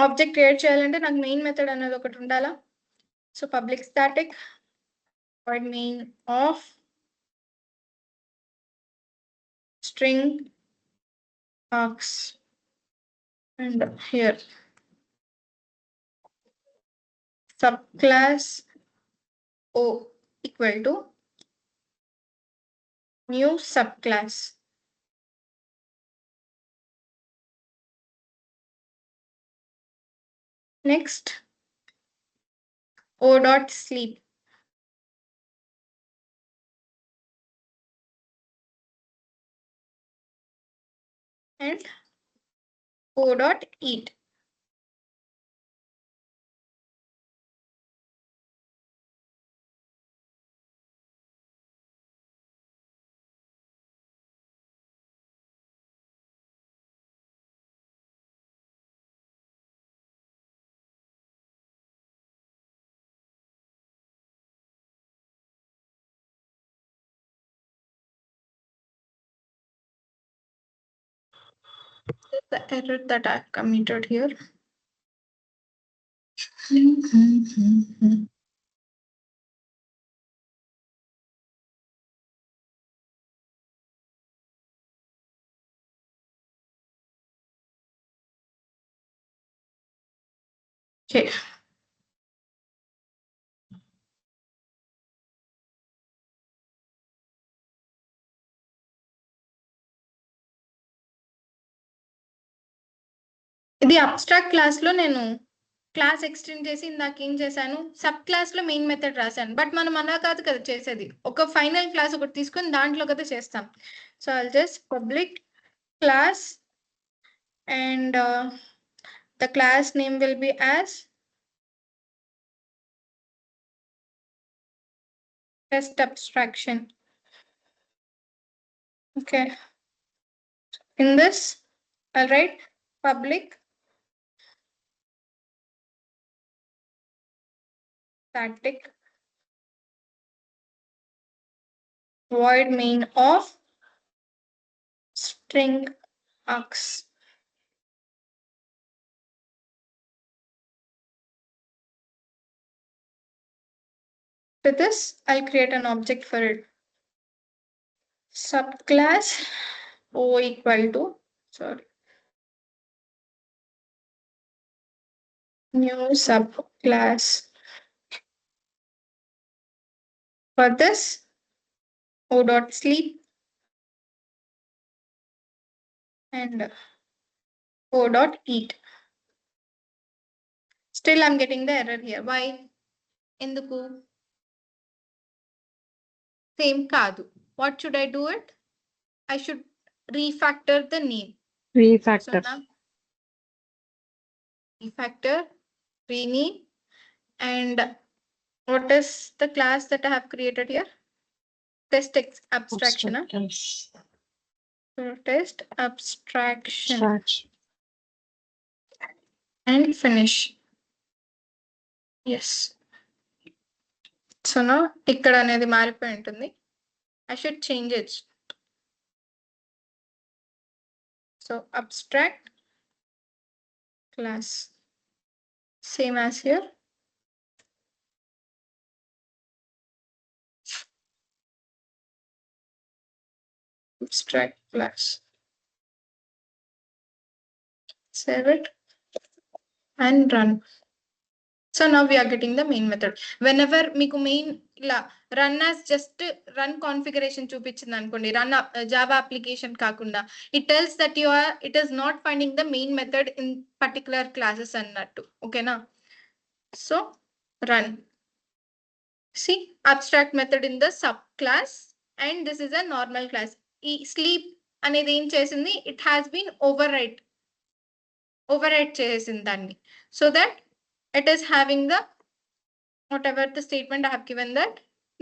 Object create చేయాలంటే నాకు main method అనేది ఒకటి ఉండాలా. So public static void main of string args and here subclass o equal to new subclass. Next o dot sleep and o dot eat. The error that I committed here. Okay. ఇది abstract class లో నేను class extend చేసి ఇందాక ఏం చేశాను, sub class లో main method రాశాను. But మనం అలా కాదు కదా చేసేది, ఒక ఫైనల్ క్లాస్ ఒకటి తీసుకొని దాంట్లో కదా చేస్తాం. So I'll just public class and The class name will be as test abstraction. Okay. In this, I'll write public static void main of string args. To this, I'll create an object for it. Subclass O equal to, sorry, new subclass. For this, O dot sleep and O dot eat. Still, I'm getting the error here. Why? Enduku same kaadu. What should I do it? I should refactor the name. So Refactor. now refactor, rename, and what is the class that I have created here? Test abstraction. Yes. So test abstraction Abstraction. and finish. Yes. So now ఇక్కడ అనేది మారిపోయి ఉంటుంది. I should change it. So abstract class. Same as here. Abstract class. Save it and run. So now we are getting the main method. Whenever మీకు main ఇలా run as just run configuration చూపించింది అనుకోండి, run Java application కాకుండా, it tells that it is not finding the main method in particular classes అన్నట్టు. ఓకేనా? So run. See, abstract method in the subclass and this is a normal class. ఈ sleep అనేది ఏం చేసింది? It has been override చేసింది దాన్ని. So that it is having the whatever the statement I have given, that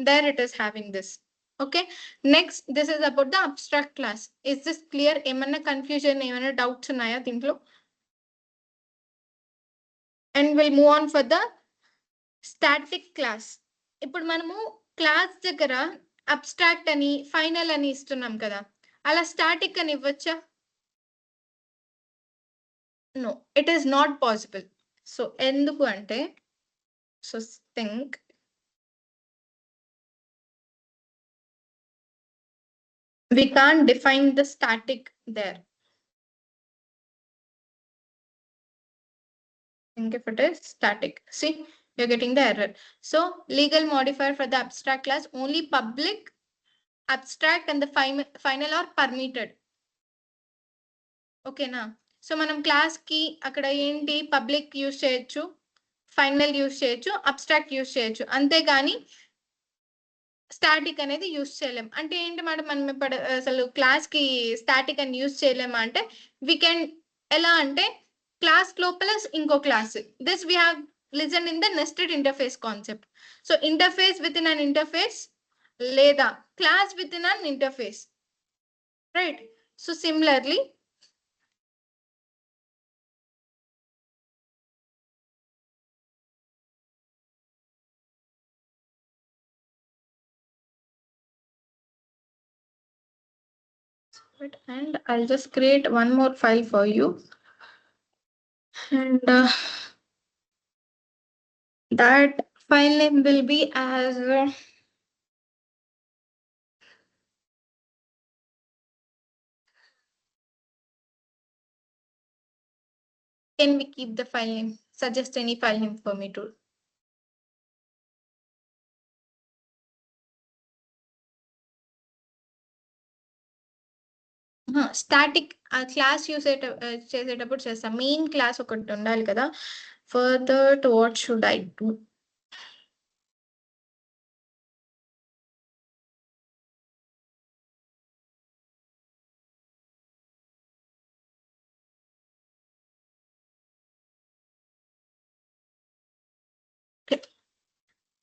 there it is having this. Okay. Next, this is about the abstract class. Is this clear? ఏమన్నా confusion, ఏమన్నా doubts ఉన్నాయా దీంట్లో? And we'll move on for the static class. ఇప్పుడు మనము class దగ్గర abstract అని final అని ఇస్తున్నాం కదా, అలా స్టాటిక్ అని ఇవ్వచ్చా? No, it is not possible. So ఎందుకు అంటే, so think we can't define the static there. Think if it is static. See, you're getting the error. So legal modifier for the abstract class, only public, abstract and the final are permitted. ఓకేనా? So మనం class కి అక్కడ ఏంటి public use చేయొచ్చు, final use చేయొచ్చు, abstract use చేయొచ్చు, అంతేగాని static అనేది యూజ్ చేయలేం. అంటే ఏంటి మేడం, మనం ఇప్పుడు అసలు క్లాస్ కి స్టాటిక్ అని యూజ్ చేయలేమా అంటే, వీ కెన్ ఎలా అంటే క్లాస్ లోపల ఇంకో class, this we have listen in the nested interface concept. So interface within an interface లేదా class within an interface, right? So similarly and I'll just create one more file for you, and that file name will be as can we keep the file name? Suggest any file name for me to. Static class use చేసేటప్పుడు చేస్తాం, main class ఒకటి ఉండాలి కదా. Further what should I do?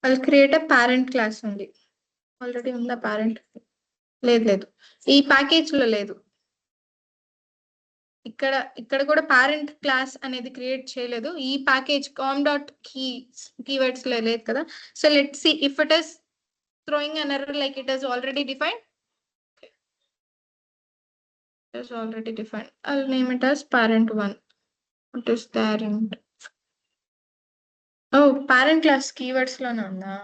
I'll create a parent class only. Already ఉందా parent? లేదు ఈ package లో లేదు. ఇక్కడ కూడా parent class అనేది క్రియేట్ చేయలేదు. ఈ ప్యాకేజ్ com.keywords లో లేదు కదా. So let's see if it is throwing an error like it is already defined. It is already defined. I'll name it as parent1. What is parent? Oh, parent class keywords లోనే ఉందా?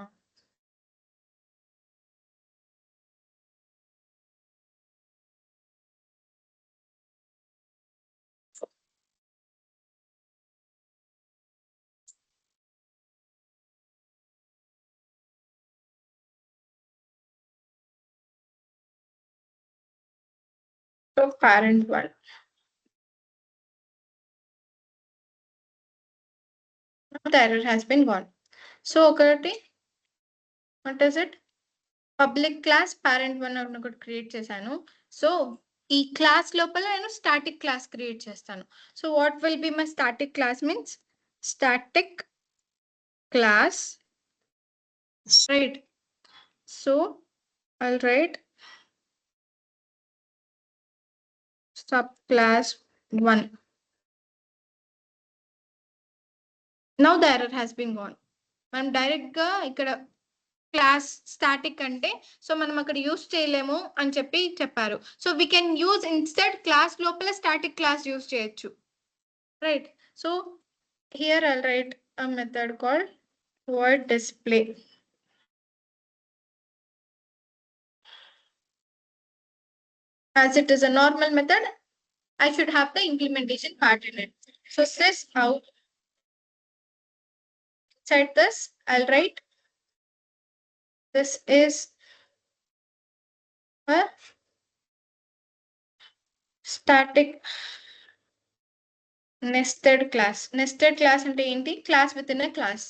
So parent1. Now the error has been gone. So ఒకటి what is it? Public class parent1 అని ఒకటి create చేశాను. So ఈ class లోపల నేను static class create చేస్తాను. So what will be my static class means static class, right? So I'll write subclass 1. Now the error has been gone. మనం direct గా ఇక్కడ క్లాస్ స్టాటిక్ అంటే సో మనం అక్కడ యూస్ చేయలేము అని చెప్పారు. So we can use instead class లోపల స్టాటిక్ క్లాస్ యూస్ చేయొచ్చు, right? So here I'll write a method called void display. As it is a normal method, I should have the implementation part in it. So sys out. Inside this, I'll write this is a static nested class. Nested class ante enti? Class within a class,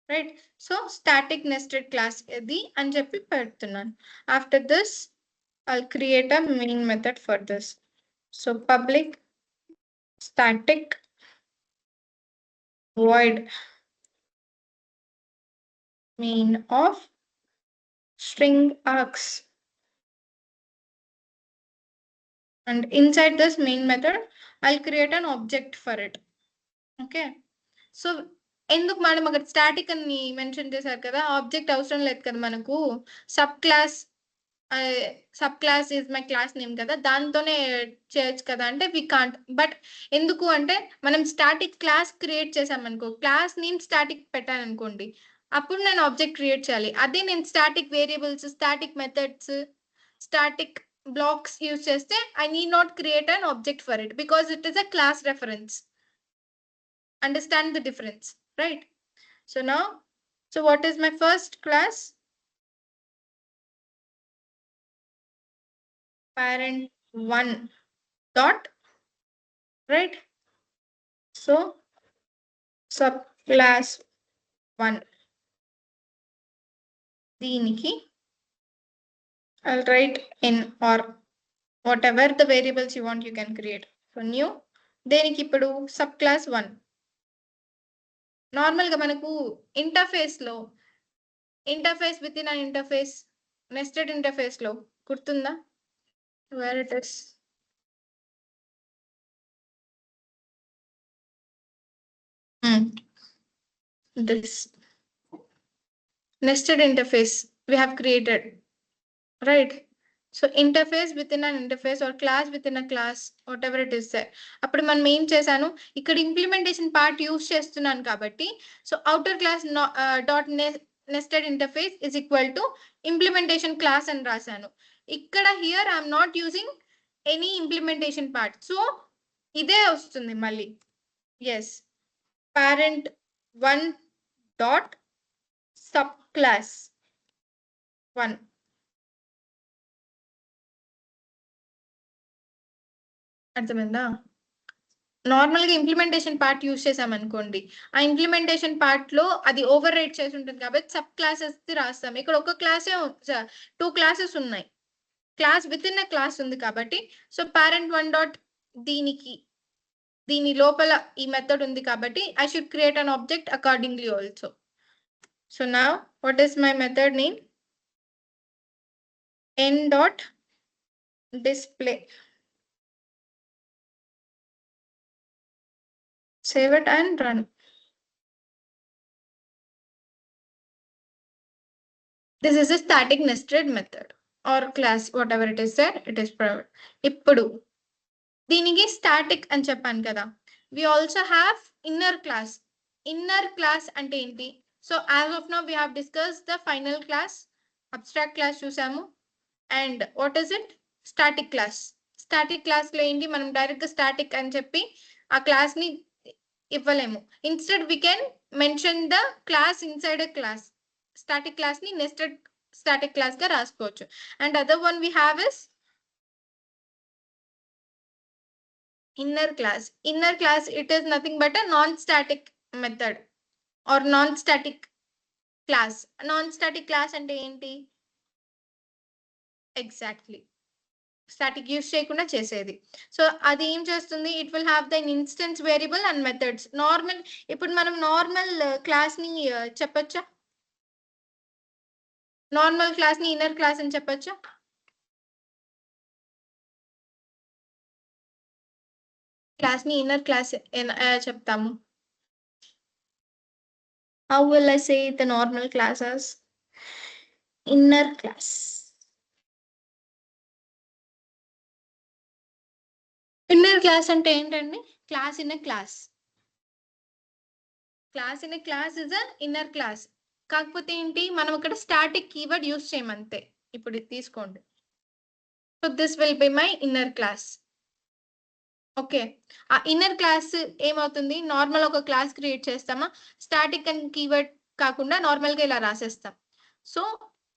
right? So static nested class edi ani cheppi pedutunnan. After this, I'll create a main method for this. So public static void main of string args. And inside this main method, I'll create an object for it. Okay. So ఎందుకు మనం అక్కడ static అని mention చేశారు కదా, object అవసరం లేదు కదా మనకు. Sub class is my class name కదా, దాంతోనే చేయొచ్చు కదా అంటే వి కాంట్. బట్ ఎందుకు అంటే మనం స్టాటిక్ క్లాస్ క్రియేట్ చేసామనుకో, క్లాస్ నేమ్ స్టాటిక్ పెట్టాను అనుకోండి, అప్పుడు నేను ఆబ్జెక్ట్ క్రియేట్ చేయాలి. అదే నేను static variables, static methods, static blocks use cheste, I need not create an object for it because it is a class reference. Understand the difference, right? So now, so what is my first class? Parent1 dot, right? So subclass 1 దీనికి I'll write in or whatever the variables you want you can create. So new దేనికి ఇప్పుడు subclass 1. Normal గా మనకు interface within interface, nested interface లో గుర్తుందా? Where it is this nested interface we have created, right? So interface within an interface or class within a class, whatever it is there. అప్పుడు మనం ఏం చేశాను, ఇక్కడ implementation part use చేస్తున్నాను కాబట్టి so outer class dot nested interface is equal to implementation class అని రాశాను. ఇక్కడ here I'm not using any implementation part, so ఇదే వస్తుంది మళ్ళీ. Yes, parent1 dot subclass 1. అర్థమైందా? నార్మల్ గా ఇంప్లిమెంటేషన్ పార్ట్ యూస్ చేసామనుకోండి, ఆ ఇంప్లిమెంటేషన్ పార్ట్ లో అది ఓవర్ రైట్ చేసి ఉంటుంది కాబట్టి సబ్ క్లాసెస్ రాస్తాం. ఇక్కడ ఒక క్లాసే 2 క్లాసెస్ ఉన్నాయి, class with in a class ఉంది కాబట్టి సో parent1 డాట్ దీని లోపల ఈ మెథడ్ ఉంది కాబట్టి I should create an object accordingly also. So now what is my method name? N dot display. Save it and run. This is a static nested method or class, whatever it is there, it is private. Ippudu దీనికి static అని చెప్పాను కదా. We also have inner class. Inner class అంటే ఏంటి? So as of now we have discussed the final class, abstract class చూసాము. And what is it? Static class. Static class లో ఏంటి, మనం డైరెక్ట్ గా static అని చెప్పి ఆ క్లాస్ ని ఇవ్వలేము. Instead we can mention the class inside a class. Static class ni nested static class ga రాసుకోవచ్చు. And other one we have is inner class. Inner class, it is nothing but a non-static method or non-static class. Non-static class అంటే ఏంటి? Exactly. Static use చేయకుండా చేసేది. So అది ఏం చేస్తుంది? It will have the instance variable and methods. Normal, ఇప్పుడు మనం normal class ని చెప్పొచ్చా? నార్మల్ క్లాస్ ని ఇన్నర్ క్లాస్ అని చెప్పొచ్చా? క్లాస్ ని ఇన్నర్ క్లాస్ చెప్తాము. How will I say the normal class as inner class? Inner class అంటే ఏంటండి? Class in a class. Class in a class is a inner class. కాకపోతే ఏంటి, మనం ఇక్కడ స్టాటిక్ కీవర్డ్ యూస్ చేయమంతే. ఇప్పుడు ఇది తీసుకోండి. So this will be my inner class. Okay, ఆ ఇన్నర్ క్లాస్ ఏమవుతుంది? నార్మల్ ఒక క్లాస్ క్రియేట్ చేస్తామా, స్టాటిక్ అండ్ కీవర్డ్ కాకుండా నార్మల్ గా ఇలా రాసేస్తాం. So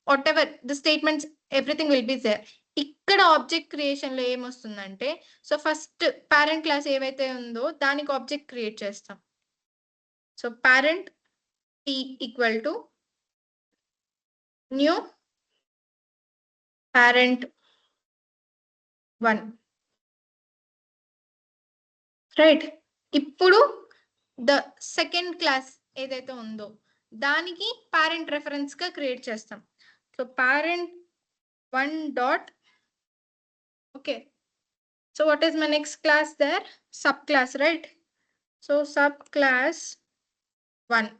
what ever the statements, everything will be there. ఇక్కడ ఆబ్జెక్ట్ క్రియేషన్ లో ఏమొస్తుందంటే, సో ఫస్ట్ పేరెంట్ క్లాస్ ఏవైతే ఉందో దానికి ఆబ్జెక్ట్ క్రియేట్ చేస్తాం. So parent p equal to new parent 1, రైట్. ఇప్పుడు ద సెకండ్ క్లాస్ ఏదైతే ఉందో దానికి పేరెంట్ రెఫరెన్స్ గా క్రియేట్ చేస్తాం. So parent 1 dot, okay. So what is my next class there? Sub class, right. So sub class 1,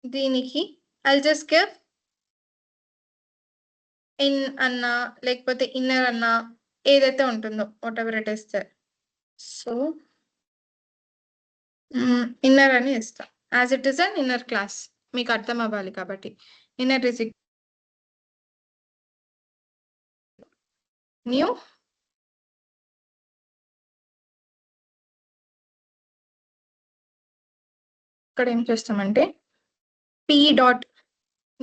దీనికి I'll just give in అన్నా లేకపోతే ఇన్నర్ అన్నా ఏదైతే ఉంటుందో what ever it is there. So inner అని ఇస్తాం. As it is an inner class, మీకు అర్థం అవ్వాలి కాబట్టి. ఇన్నర్ ఇస్ న్యూ ఇక్కడ ఏం చేస్తామంటే p dot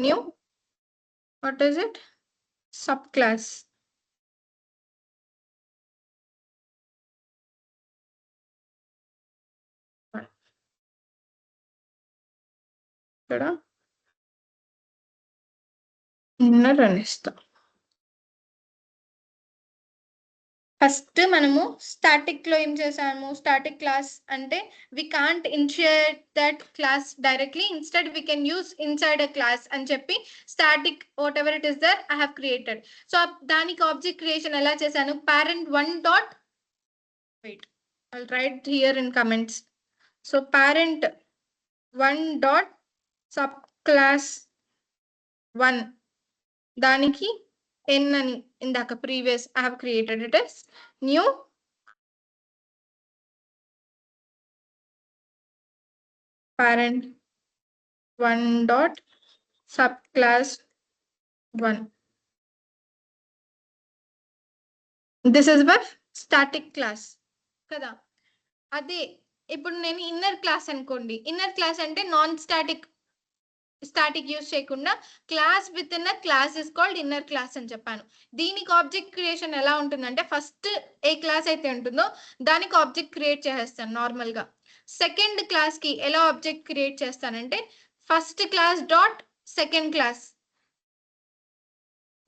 new, what is it? Sub class. ఇక్కడ ఇన్నర్ అని ఇస్తాం. ఫస్ట్ మనము స్టాటిక్ లో ఏం చేసాము? స్టాటిక్ క్లాస్ అంటే we can't initiate that class directly, instead we can use inside a class అని చెప్పి static whatever it is there I have created. So దానికి ఆబ్జెక్ట్ క్రియేషన్ ఎలా చేశాను? parent 1 dot, wait, I'll write here in comments. So parent 1 dot sub class 1, దానికి n అని ఇందాక previous I have created it as new parent 1 dot subclass 1. This is the static class కదా. అదే ఇప్పుడు నేను inner class అనుకోండి. Inner class అంటే non static, static use చేయకుండా class with in a class is called inner class అని చెప్పాను. దీనికి ఆబ్జెక్ట్ క్రియేషన్ ఎలా ఉంటుందంటే, ఫస్ట్ ఏ క్లాస్ అయితే ఉంటుందో దానికి ఆబ్జెక్ట్ క్రియేట్ చేసేస్తాను నార్మల్ గా. సెకండ్ క్లాస్ కి ఎలా ఆబ్జెక్ట్ క్రియేట్ చేస్తానంటే, first class dot second class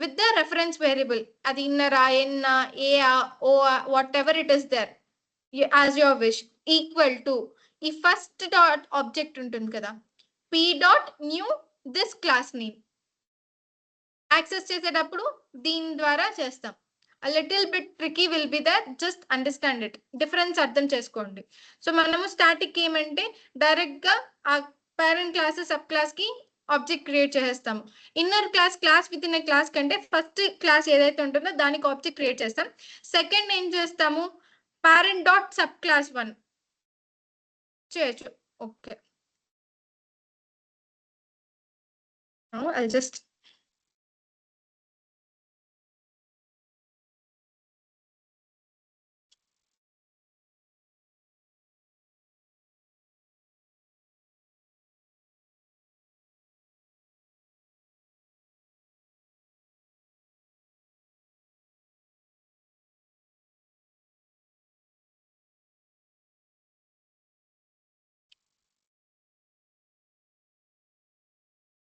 with the reference variable, అది ఇన్నరా ఎన్నా ఏ ఓ what ever it is there as your wish, equal to ఈ ఫస్ట్ డాట్ ఆబ్జెక్ట్ ఉంటుంది కదా, p.new this class name. Access చేసేటప్పుడు దీని ద్వారా చేస్తాం. a little bit tricky will be there, just understand it, difference అర్థం చేసుకోండి. సో మనము స్టాటిక్ ఏమంటే డైరెక్ట్ గా ఆ పేరెంట్ క్లాస్ సబ్ క్లాస్ కి ఆబ్జెక్ట్ క్రియేట్ చేసేస్తాము. Inner class with in class కంటే ఫస్ట్ క్లాస్ ఏదైతే ఉంటుందో దానికి ఆబ్జెక్ట్ క్రియేట్ చేస్తాం. సెకండ్ ఏం చేస్తాము, పేరెంట్ డాట్ సబ్ క్లాస్ 1 చేయొచ్చు. ఓకే, ఐ జస్ట్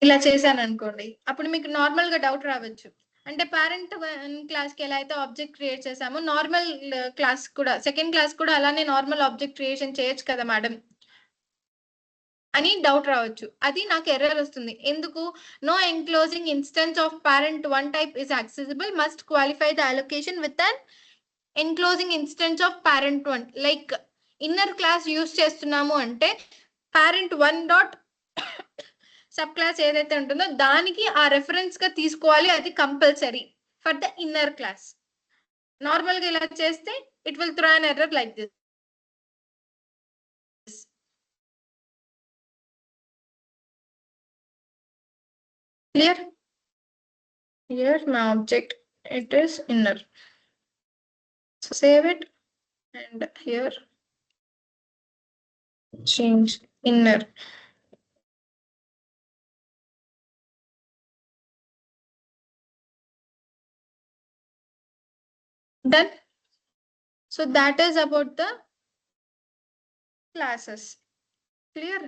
ఇలా చేశాను అనుకోండి, అప్పుడు మీకు నార్మల్ గా డౌట్ రావచ్చు. అంటే పేరెంట్ క్లాస్ కి ఎలా అయితే ఆబ్జెక్ట్ క్రియేట్ చేసామో నార్మల్ క్లాస్ కూడా, సెకండ్ క్లాస్ కూడా అలానే నార్మల్ ఆబ్జెక్ట్ క్రియేషన్ చేయొచ్చు కదా మేడం అని డౌట్ రావచ్చు. అది నాకు ఎర్రర్ వస్తుంది. ఎందుకు? No enclosing instance of parent 1 type is accessible, must qualify the allocation with an enclosing instance of parent 1. Like inner class use చేస్తున్నాము అంటే పేరెంట్ 1 డాట్ సబ్ క్లాస్ ఏదైతే ఉంటుందో దానికి ఆ రెఫరెన్స్ గా తీసుకోవాలి, అది compulsory for the inner class. Normal గా ఇలా చేస్తే it will throw an error like this. Clear? Here my object, it is inner. So save it, and here change inner. Done. So that is about the classes. Clear?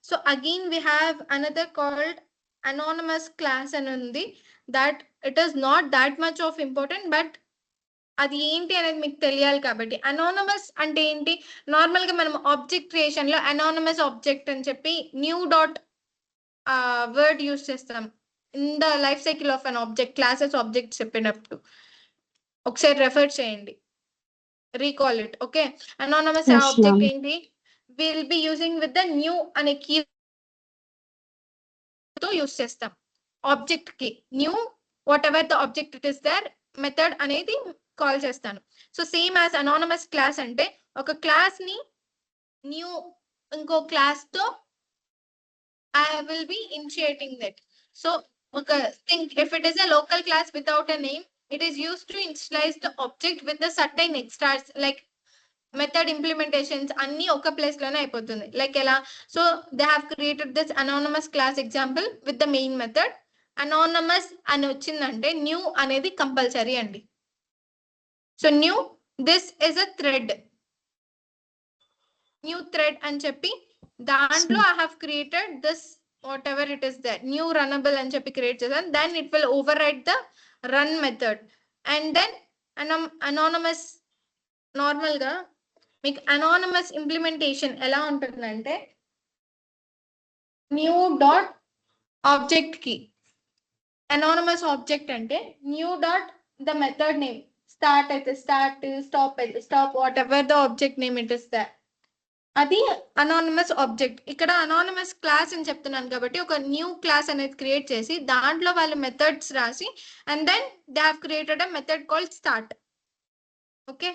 So again we have another called anonymous class and undi, that it is not that much of important, but అది ఏంటి అనేది మీకు తెలియాలి కాబట్టి. Anonymous అంటే ఏంటి? Normal గా మనం ఆబ్జెక్ట్ క్రియేషన్ లో అనానమస్ ఆబ్జెక్ట్ అని చెప్పి న్యూ డాట్ వర్డ్ యూస్ చేస్తాం in the life cycle of an object, classes object చెప్పినప్పుడు. ఒకసారి రెఫర్ చేయండి, recall it. Okay, anonymous Yes, object ma'am. ఏంటి? Will be using with the new అనే key తో యూస్ చేస్తాం ఆబ్జెక్ట్ కి. New what ever the object it is there method అనేది call చేస్తాను. So same as anonymous class అంటే ఒక class ని న్యూ ఇంకో క్లాస్ తో I will be initiating that. So ఒక think if it is a local class without a name, it is used to initialize the object with the certain extras, like method implementations అన్ని ఒక place లోనే అయిపోతుంది. Like ఎలా? So they have created this anonymous class example with the main method. Anonymous అని వచ్చిందంటే new అనేది compulsory అండి. So new this is a thread, new thread అని చెప్పి దాంట్లో I have created this what ever it is that new runnable అని చెప్పి create చేశాను. Then it will overwrite the run method. And then anonymous normal గా మీకు anonymous implementation ఎలా ఉంటుందంటే న్యూ డాట్ ఆబ్జెక్ట్ కి, అనానమస్ ఆబ్జెక్ట్ అంటే new dot the method name, start అయితే స్టార్ట్, స్టాప్ అయితే stop, what ever the object name it is that, అది anonymous object. ఇక్కడ అనానమస్ క్లాస్ అని చెప్తున్నాను కాబట్టి ఒక న్యూ క్లాస్ అనేది క్రియేట్ చేసి దాంట్లో వాళ్ళ మెథడ్స్ రాసి and then they have created a method called start. Okay,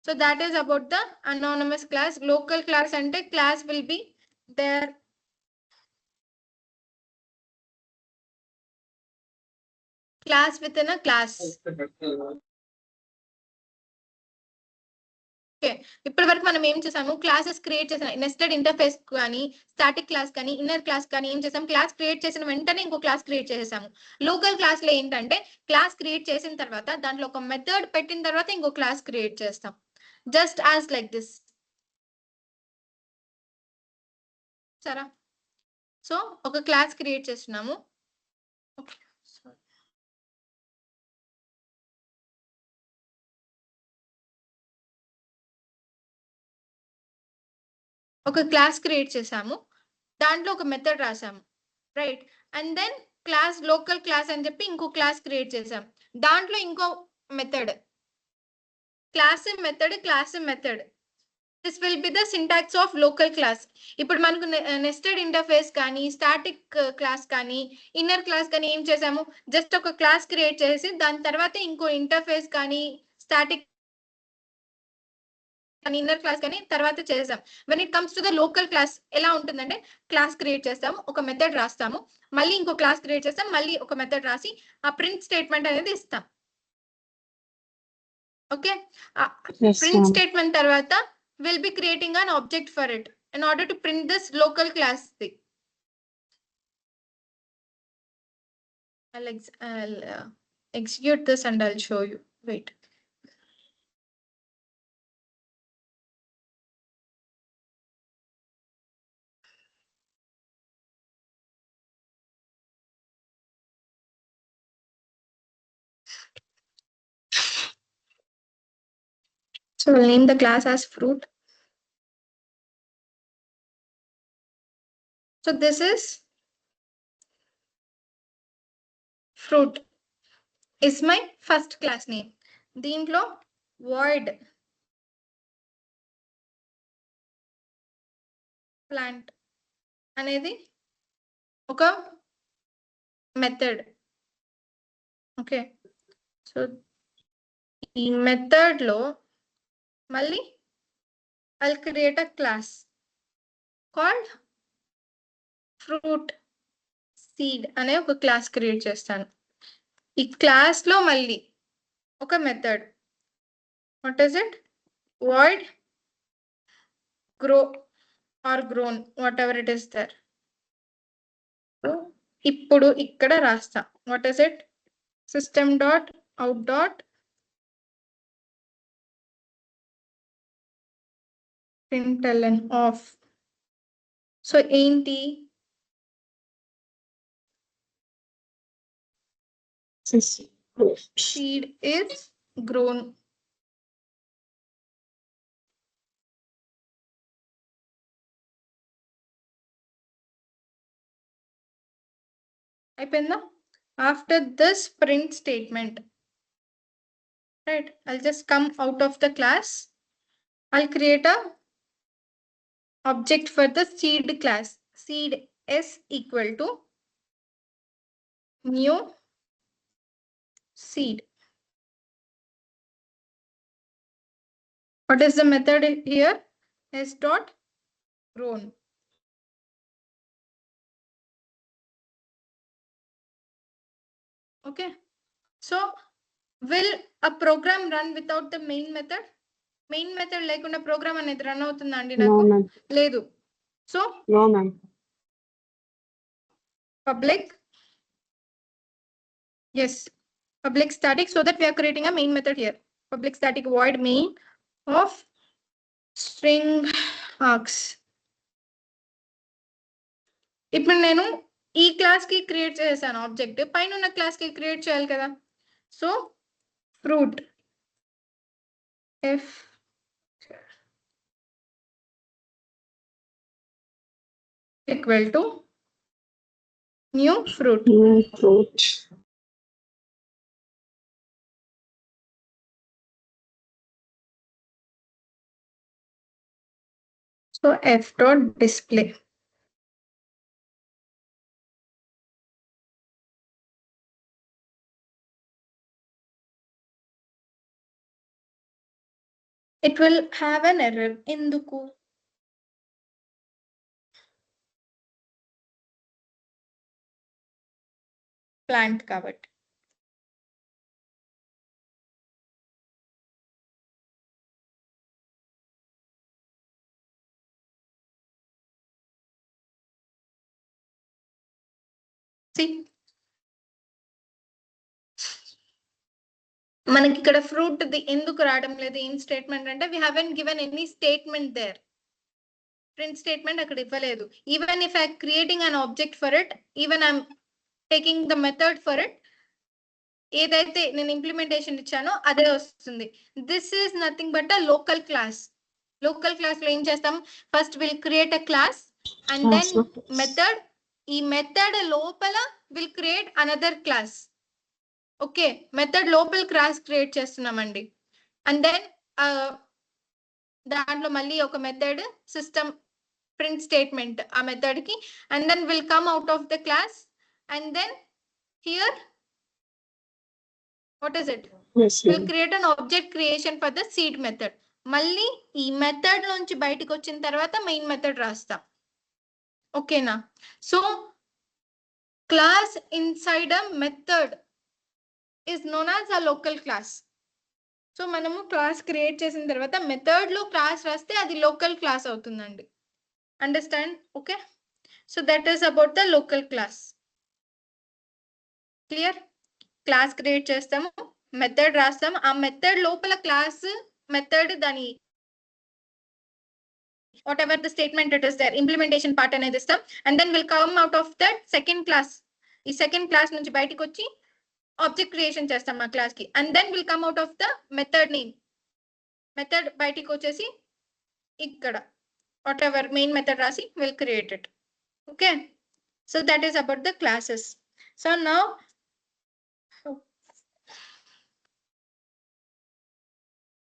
so that is about the anonymous class. Local class ante class will be there, class within a class. Okay, ఇప్పటి వరకు మనం ఏం చేసాము? Classes create చేసిన nested interface కానీ static class కానీ inner class కానీ ఏం చేసాం? క్లాస్ క్రియేట్ చేసిన వెంటనే ఇంకో క్లాస్ క్రియేట్ చేసేసాము. లోకల్ క్లాస్ లో ఏంటంటే క్లాస్ క్రియేట్ చేసిన తర్వాత దాంట్లో ఒక మెథడ్ పెట్టిన తర్వాత ఇంకో క్లాస్ క్రియేట్ చేస్తాం, జస్ట్ యాజ్ లైక్ దిస్. సరే, సో ఒక క్లాస్ క్రియేట్ చేస్తున్నాము. ఒక క్లాస్ క్రియేట్ చేసాము. దాంట్లో ఒక మెథడ్ రాసాము, right? And then class local class అని చెప్పి ఇంకో క్లాస్ క్రియేట్ చేసాం, దాంట్లో ఇంకో method, class method. This will be the syntax of local class. ఇప్పుడు మనకు నెస్టెడ్ ఇంటర్ఫేస్ కానీ, స్టాటిక్ క్లాస్ కానీ, ఇన్నర్ క్లాస్ కానీ ఏం చేసాము, జస్ట్ ఒక క్లాస్ క్రియేట్ చేసి దాని తర్వాత ఇంకో ఇంటర్ఫేస్ కానీ, స్టాటిక్ కానీ, ఇన్నర్ క్లాస్ కానీ తర్వాత చేసాం. When it comes to the local class ఎలా ఉంటుందంటే, క్లాస్ క్రియేట్ చేస్తాము, ఒక మెథడ్ రాస్తాము, మళ్ళీ ఇంకో క్లాస్ క్రియేట్ చేస్తాం, మళ్ళీ ఒక మెథడ్ రాసి ఆ ప్రింట్ స్టేట్మెంట్ అనేది ఇస్తాం. Okay, Yes, print ma'am. Statement తర్వాత will be creating an object for it in order to print this local class thing. I'll execute this and I'll show you. Wait. So we'll name the class as fruit. So this is fruit is my first class name. దీంట్లో void plant అనేది ఒక method. Okay, so ఈ method లో మళ్ళీ I'll create a class called fruit seed అనే ఒక class create చేస్తాను. ఈ క్లాస్ లో మళ్ళీ ఒక method, what is it, void grow or grown, what ever it is there. ఇప్పుడు ఇక్కడ రాస్తా, what is it, system dot out dot println of. So ఏంటి, seed is grown. అయిపోయిందా? After this print statement, right, I'll just come out of the class. I'll create a object for the seed class. Seed is equal to new seed. What is the method here? S dot grown. Okay, so will a program run without the main method? Main method లేకుండా programme అనేది run అవుతుందా అండి? No, నాకు ma'am. లేదు. So No, ma'am. public, yes, public static, so that we are creating a main method here. Public static void main of string args. ఇప్పుడు నేను ఈ class కి క్రియేట్ చేశాను ఆబ్జెక్ట్, పైన ఉన్న క్లాస్ కి క్రియేట్ చేయాలి కదా. So fruit F equal to new fruit. Fruit. So F dot display. It will have an error. ఎందుకు? ప్లాంట్ కాబట్టి. See, మనకి ఇక్కడ ఫ్రూట్ ఎందుకు రావడం లేదు, ఏం స్టేట్మెంట్ అంటే we haven't given any statement there. Print statement అక్కడ ఇవ్వలేదు. Even if I creating an object for it, even I'm taking the method for it, ఏదైతే నేను ఇంప్లిమెంటేషన్ ఇచ్చానో అదే వస్తుంది. This is nothing but a local class. Local class లో ఏం చేస్తాం, first will create a class, and then method, ఈ method లోపల will create another class. Okay, method లోపల క్లాస్ క్రియేట్ చేస్తున్నామండి. అండ్ దెన్ దాంట్లో మళ్ళీ ఒక మెథడ్ సిస్టమ్ ప్రింట్ స్టేట్మెంట్ ఆ మెథడ్ కి, and then will come out of the class. And then here what is it, will create an object creation for the seed method. మళ్ళీ ఈ method నుంచి బయటకు వచ్చిన తర్వాత మెయిన్ మెథడ్ రాస్తాం. ఓకేనా? So class inside a method is known as a local class. So మనము class create చేసిన తర్వాత మెథడ్ లో క్లాస్ రాస్తే అది లోకల్ క్లాస్ అవుతుందండి. Understand? Okay, so that is about the local class. Clear? Class create చేస్తాము, మెథడ్ రాస్తాము, ఆ మెథడ్ లోపల క్లాస్ మెథడ్ దాని what ever the statement it is there implementation part అనేది ఇస్తాం. And then will come out of that second class. ఈ second class నుంచి బయటకు వచ్చి ఆబ్జెక్ట్ క్రియేషన్ చేస్తాం ఆ క్లాస్ కి. And then will come out of the method name. Method బయటికి వచ్చేసి ఇక్కడ వాట్ ఎవర్ మెయిన్ మెథడ్ రాసి will create it. Okay, so that is about the classes. So now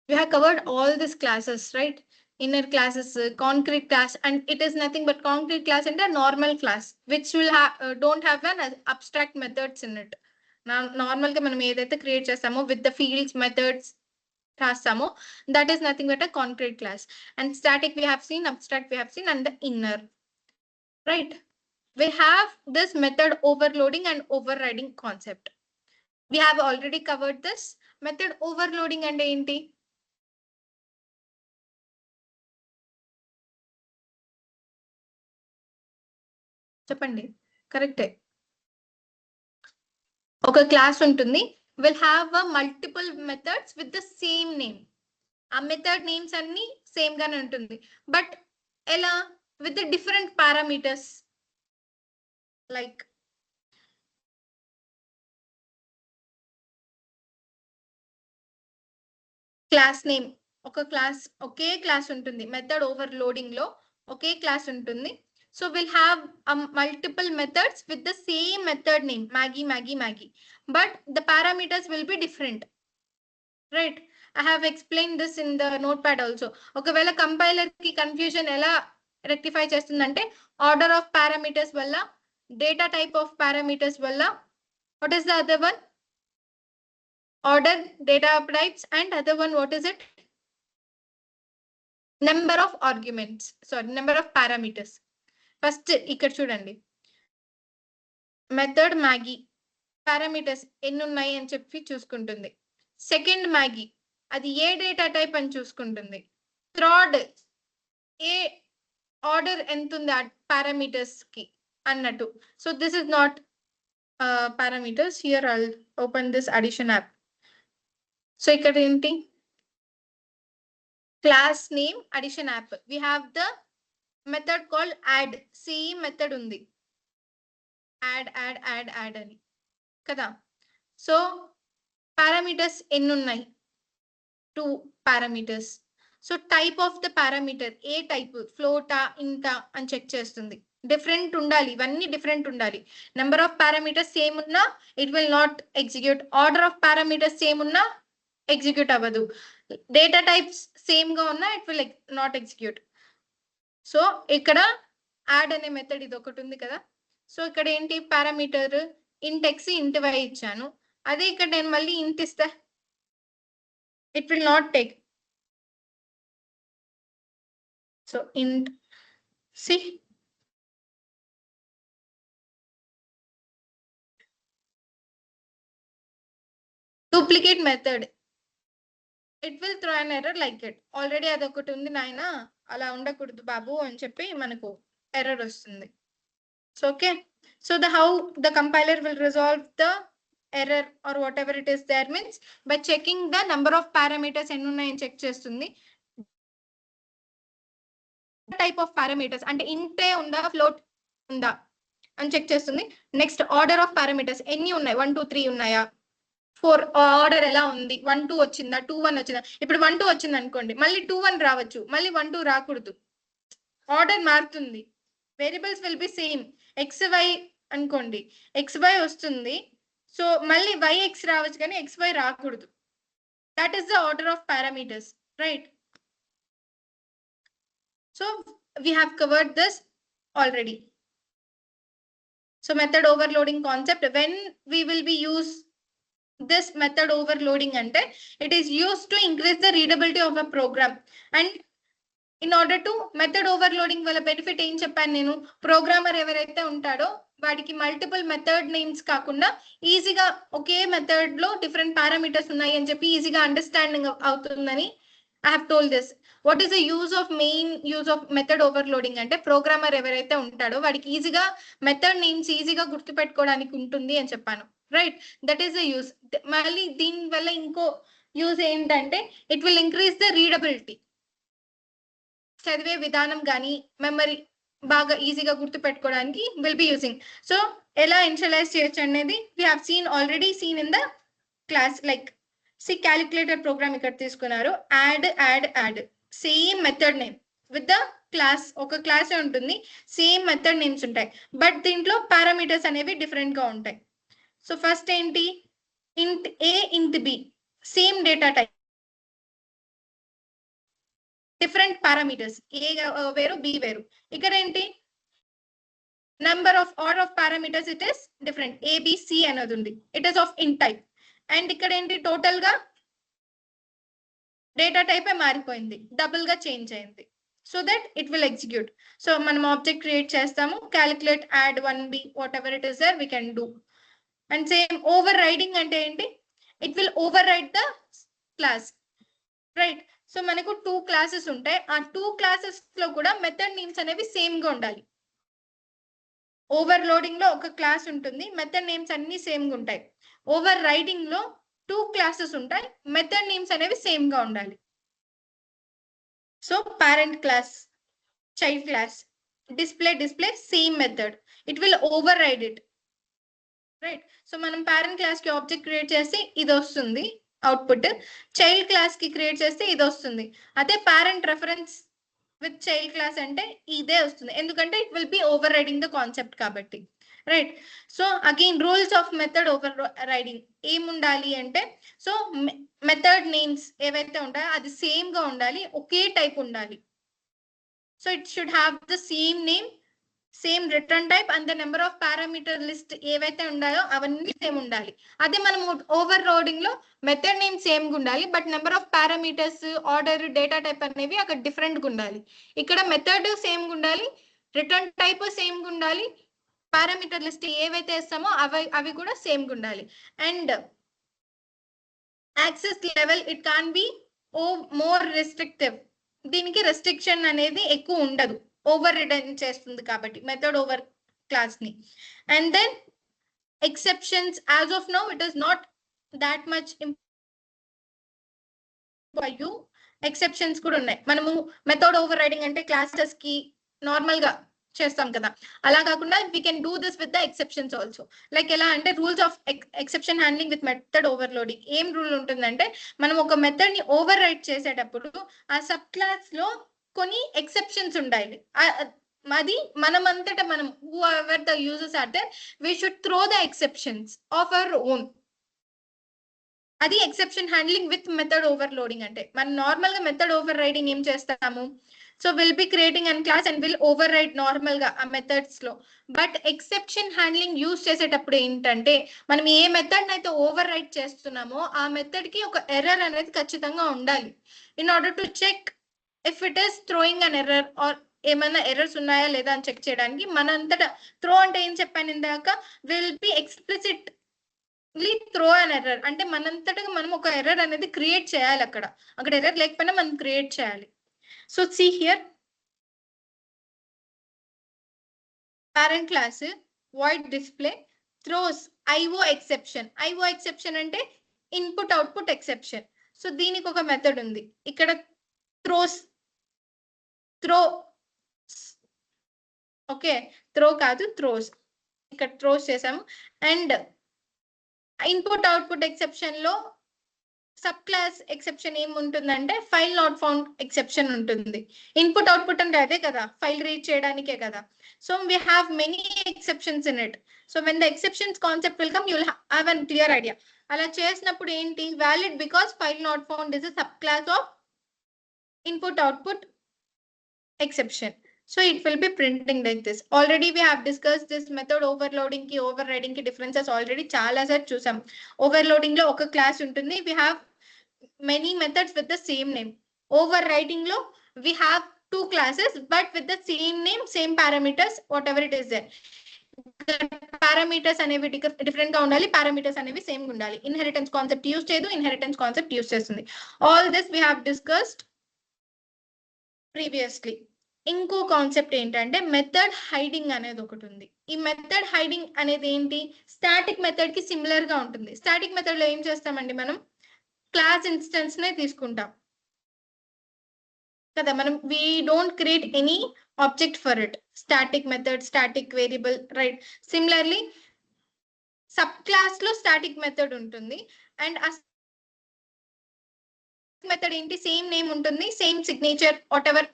we have covered all these classes, right? Inner classes, concrete class, and it is nothing but concrete class and a normal class which will have don't have an abstract methods in it. Now normal గా మనం ఏదైతే create చేస్తామో with the fields methods రాస్తామో that is nothing but a concrete class. And static we have seen, abstract we have seen, and the inner, right? We have this method overloading and overriding concept. We have already covered this. Method overloading and enti? చెప్పండి, కరెక్టే. ఒక class ఉంటుంది, will have a multiple methods with the same name. ఆ method names అన్ని same గానే ఉంటుంది, but ఎలా? With the different parameters. Like class name, ఒక క్లాస్ ఒకే క్లాస్ ఉంటుంది, మెథడ్ ఓవర్లోడింగ్ లో ఒకే క్లాస్ ఉంటుంది. So we'll have multiple methods with the same method name, Maggie, Maggie, Maggie, but the parameters will be different, right? I have explained this in the notepad also. ఒకవేళ compiler కి confusion ఎలా rectify చేస్తుందంటే, order of parameters వల్ల, data type of parameters వల్ల, what is the other one? Order, data types, and other one, what is it? Number of arguments, sorry, number of parameters. First ఇక్కడ చూడండి, method Maggi parameters ఎన్ని ఉన్నాయి అని చెప్పి చూసుకుంటుంది. Second Maggi అది ఏ data type అని చూసుకుంటుంది. థర్డ్ ఏ ఆర్డర్ ఎంత ఉంది ఆ పారామీటర్స్ కి అన్నట్టు. So this is not parameters. Here I'll open this addition app. So ఇక్కడ ఏంటి? Class name addition app. We have the method called add. Same method ఉంది, యాడ్ యాడ్ యాడ్ యాడ్ అని కదా. సో పారామీటర్స్ ఎన్ని ఉన్నాయి? 2 parameters. So type of the parameter, ఏ type, ఫ్లోటా, ఇంటా అని చెక్ చేస్తుంది. డిఫరెంట్ ఉండాలి, ఇవన్నీ డిఫరెంట్ ఉండాలి. నెంబర్ ఆఫ్ పారామీటర్స్ సేమ్ ఉన్నా it will not execute. Order of parameters same ఉన్నా ఎగ్జిక్యూట్ అవ్వదు. డేటా టైప్స్ సేమ్ గా ఉన్నా it will not execute. So ఇక్కడ యాడ్ అనే మెథడ్ ఇది ఒకటి ఉంది కదా. సో ఇక్కడ ఏంటి? పారామీటర్ ఇంట్ ఎక్స్ ఇంట్ వై ఇచ్చాను. అదే ఇక్కడ నేను మళ్ళీ ఇంట్ ఇస్తా, it will not take. So int see duplicate method, it will throw an error like it. Already అది ఒకటి ఉంది నాయన, అలా ఉండకూడదు బాబు అని చెప్పి మనకు ఎర్రర్ వస్తుంది. So okay, so how the compiler will resolve the error or whatever it is there means by checking the number of parameters ఎన్ని ఉన్నాయని చెక్ చేస్తుంది. టైప్ ఆఫ్ పారామీటర్స్ అంటే ఇంటే ఉందా, ఫ్లోట్ ఉందా అని చెక్ చేస్తుంది. నెక్స్ట్ ఆర్డర్ ఆఫ్ పారామీటర్స్ ఎన్ని ఉన్నాయి, 1 2 3 ఉన్నాయా, 4 ఆర్డర్ ఎలా ఉంది, 1 2 వచ్చిందా, 2 1 వచ్చిందా. ఇప్పుడు 1 2 వచ్చింది అనుకోండి, మళ్ళీ 2 1 రావచ్చు, మళ్ళీ 1 2 రాకూడదు, ఆర్డర్ మారుతుంది. Variables will be same. XY అనుకోండి, XY వస్తుంది. సో మళ్ళీ YX రావచ్చు కానీ XY రాకూడదు. That is the order of parameters, right? So we have covered this already. So method overloading concept, when we will be use this method overloading ante, it is used to increase the readability of a program. And in order to method overloading వల్ల benefit ఏం చెప్పాను నేను, programmer ఎవరైతే ఉంటాడో వాడికి multiple method names కాకుండా ఈజీగా ఒకే method లో డిఫరెంట్ పారామీటర్స్ ఉన్నాయి అని చెప్పి ఈజీగా అండర్స్టాండింగ్ అవుతుందని I have told this. What is the main use of method overloading అంటే ప్రోగ్రామర్ ఎవరైతే ఉంటాడో వాడికి ఈజీగా మెథడ్ నేమ్స్ ఈజీగా గుర్తుపెట్టుకోవడానికి ఉంటుంది అని చెప్పాను, right? That is the use. మళ్ళీ దీని వల్ల ఇంకో యూజ్ ఏంటంటే it will increase the readability. చదివే విధానం కానీ మెమరీ బాగా ఈజీగా గుర్తుపెట్టుకోవడానికి విల్ బి యూజింగ్. సో ఎలా ఇనిషియలైజ్ చేయొచ్చు అనేది we have seen in the class. Like see calculator program ఇక్కడ తీసుకున్నారు, add same method name with the class. ఒక క్లాస్ ఉంటుంది, సేమ్ మెథడ్ నేమ్స్ ఉంటాయి, బట్ దీంట్లో పారామీటర్స్ అనేవి డిఫరెంట్ గా ఉంటాయి. సో ఫస్ట్ ఏంటి, int A int B, same data type, different parameters, A వేరు బి వేరు. ఇక్కడ ఏంటి, number of order of parameters it is different, ABC అనేది ఉంది, it is of int type. And ఇక్కడ ఏంటి, టోటల్ గా డేటా టైప్ మారిపోయింది, డబుల్ గా చేంజ్ అయింది. So that it will execute. So మనం ఆబ్జెక్ట్ క్రియేట్ చేస్తాము, calculate add 1b what ever it is there we can do. And same ఓవర్ రైడింగ్ అంటే ఏంటి, it will over ride the class, right? So మనకు 2 classes ఉంటాయి, ఆ 2 క్లాసెస్ లో కూడా మెథడ్ నేమ్స్ అనేవి సేమ్ గా ఉండాలి. ఓవర్లోడింగ్ లో ఒక క్లాస్ ఉంటుంది, మెథడ్ నేమ్స్ అన్ని సేమ్ గా ఉంటాయి. ఓవర్ రైడింగ్ లో 2 క్లాసెస్ ఉంటాయి, మెథడ్ నేమ్స్ అనేవి సేమ్ గా ఉండాలి. So parent class, child class, display same method, it will override it, right? So మనం పేరెంట్ క్లాస్ కి ఆబ్జెక్ట్ క్రియేట్ చేసి ఇది వస్తుంది అవుట్పుట్, చైల్డ్ క్లాస్ కి క్రియేట్ చేస్తే ఇది వస్తుంది. అదే parent reference with child class అంటే ఇదే వస్తుంది, ఎందుకంటే it will be overriding the concept కాబట్టి, right? So again rules of method over riding ఏముండాలి అంటే, సో మెథడ్ నేమ్స్ ఏవైతే ఉంటాయో అది సేమ్ గా ఉండాలి, ఒకే టైప్ ఉండాలి. So it should have the same name, same return type and the number of parameter list ఏవైతే ఉండాలో అవన్నీ సేమ్ ఉండాలి. అదే మనం ఓవర్ లోడింగ్ లో మెథడ్ నేమ్ సేమ్ గా ఉండాలి, but number of parameters, order, data type అనేవి అక్కడ డిఫరెంట్ గా ఉండాలి. ఇక్కడ మెథడ్ సేమ్ గా ఉండాలి, రిటర్న్ టైప్ సేమ్ గా ఉండాలి, పారామీటర్ లిస్ట్ ఏవైతే ఇస్తామో అవి కూడా సేమ్ గా ఉండాలి. And access level it can be more restrictive, దీనికి రెస్ట్రిక్షన్ అనేది ఎక్కువ ఉండదు, ఓవర్ రిటర్న్ చేస్తుంది కాబట్టి మెథడ్ ఓవర్ క్లాస్ ని. And then exceptions, as of now it is not that much you. Exceptions కూడా ఉన్నాయి. మనము మెథడ్ ఓవర్ రైడింగ్ అంటే క్లాసెస్ కి నార్మల్ గా చేస్తాం కదా, అలా కాకుండా we can do this with the exceptions also. Like ఎలా అంటే rules of exception handling with method overloading. ఏం రూల్ ఉంటుందంటే, మనం ఒక మెథడ్ ని ఓవర్ రైడ్ చేసేటప్పుడు ఆ సబ్ క్లాస్ లో కొన్ని ఎక్సెప్షన్స్ ఉండాలి. అది మనమంతటా మనం whoever the users are there, we should throw the exceptions of our own. అది exception handling with method overloading అంటే. మనం నార్మల్ గా మెథడ్ ఓవర్ రైడింగ్ ఏం చేస్తాము, so will be creating an class and will override normal గా ఆ methods లో. But exception handling use చేసేటప్పుడు ఏంటంటే, మనం ఏ మెథడ్ అయితే ఓవర్ రైడ్ చేస్తున్నామో ఆ మెథడ్ కి ఒక ఎర్రర్ అనేది ఖచ్చితంగా ఉండాలి. In order to check if it is throwing an error or ఏమైనా ఎర్రర్స్ ఉన్నాయా లేదా అని చెక్ చేయడానికి, మనంతటా త్రో అంటే ఏం చెప్పాను ఇందాక, will be explicit throw an error అంటే మనంతటగా మనం ఒక ఎర్రర్ అనేది క్రియేట్ చేయాలి. అక్కడ ఎర్రర్ లేకపోయినా మనం క్రియేట్ చేయాలి. So see here, parent class void display throws IO exception. IO exception అంటే ఇన్పుట్ అవుట్పుట్ ఎక్సెప్షన్. సో దీనికి ఒక మెథడ్ ఉంది. ఇక్కడ త్రో ఓకే, త్రో కాదు థ్రోస్, ఇక్కడ థ్రోస్ చేసాము. అండ్ ఇన్పుట్ అవుట్పుట్ ఎక్సెప్షన్ లో సబ్ క్లాస్ ఎక్సెప్షన్ ఏముంటుందంటే ఫైల్ నాట్ ఫౌండ్ ఎక్సెప్షన్ ఉంటుంది. ఇన్పుట్ అవుట్పుట్ అంటే అదే కదా, ఫైల్ రీడ్ చేయడానికే కదా. So we have many exceptions in it. So when the exceptions concept will come, you will have an clear idea. అలా చేసినప్పుడు ఏంటి, valid because file not found is a sub class of input output exception. So it will be printing like this. Already we have discussed this method overloading ki overriding ki differences already చాలా sir చూసాం. Overloading లో ఒక class ఉంటుంది, we have many methods with the same name. Overriding lo we have two classes but with the same name, same parameters, whatever it is there. Parameters అనేవి different గా ఉండాలి, parameters అనేవి same గా ఉండాలి. Inheritance concept use చేయదు, inheritance concept use చేస్తుంది. All this we have discussed previously. ఇంకో concept ఏంటంటే మెథడ్ హైడింగ్ అనేది ఒకటి ఉంది. ఈ మెథడ్ హైడింగ్ అనేది ఏంటి, స్టాటిక్ మెథడ్ కి సిమిలర్ గా ఉంటుంది. స్టాటిక్ మెథడ్ లో ఏం చేస్తామండి, మనం క్లాస్ ఇన్స్టెన్స్ నే తీసుకుంటాం కదా, మనం we don't create any object for it. Static method, static variable, right? Similarly sub class లో స్టాటిక్ మెథడ్ ఉంటుంది అండ్ మెథడ్ ఏంటి, సేమ్ నేమ్ ఉంటుంది, same signature, what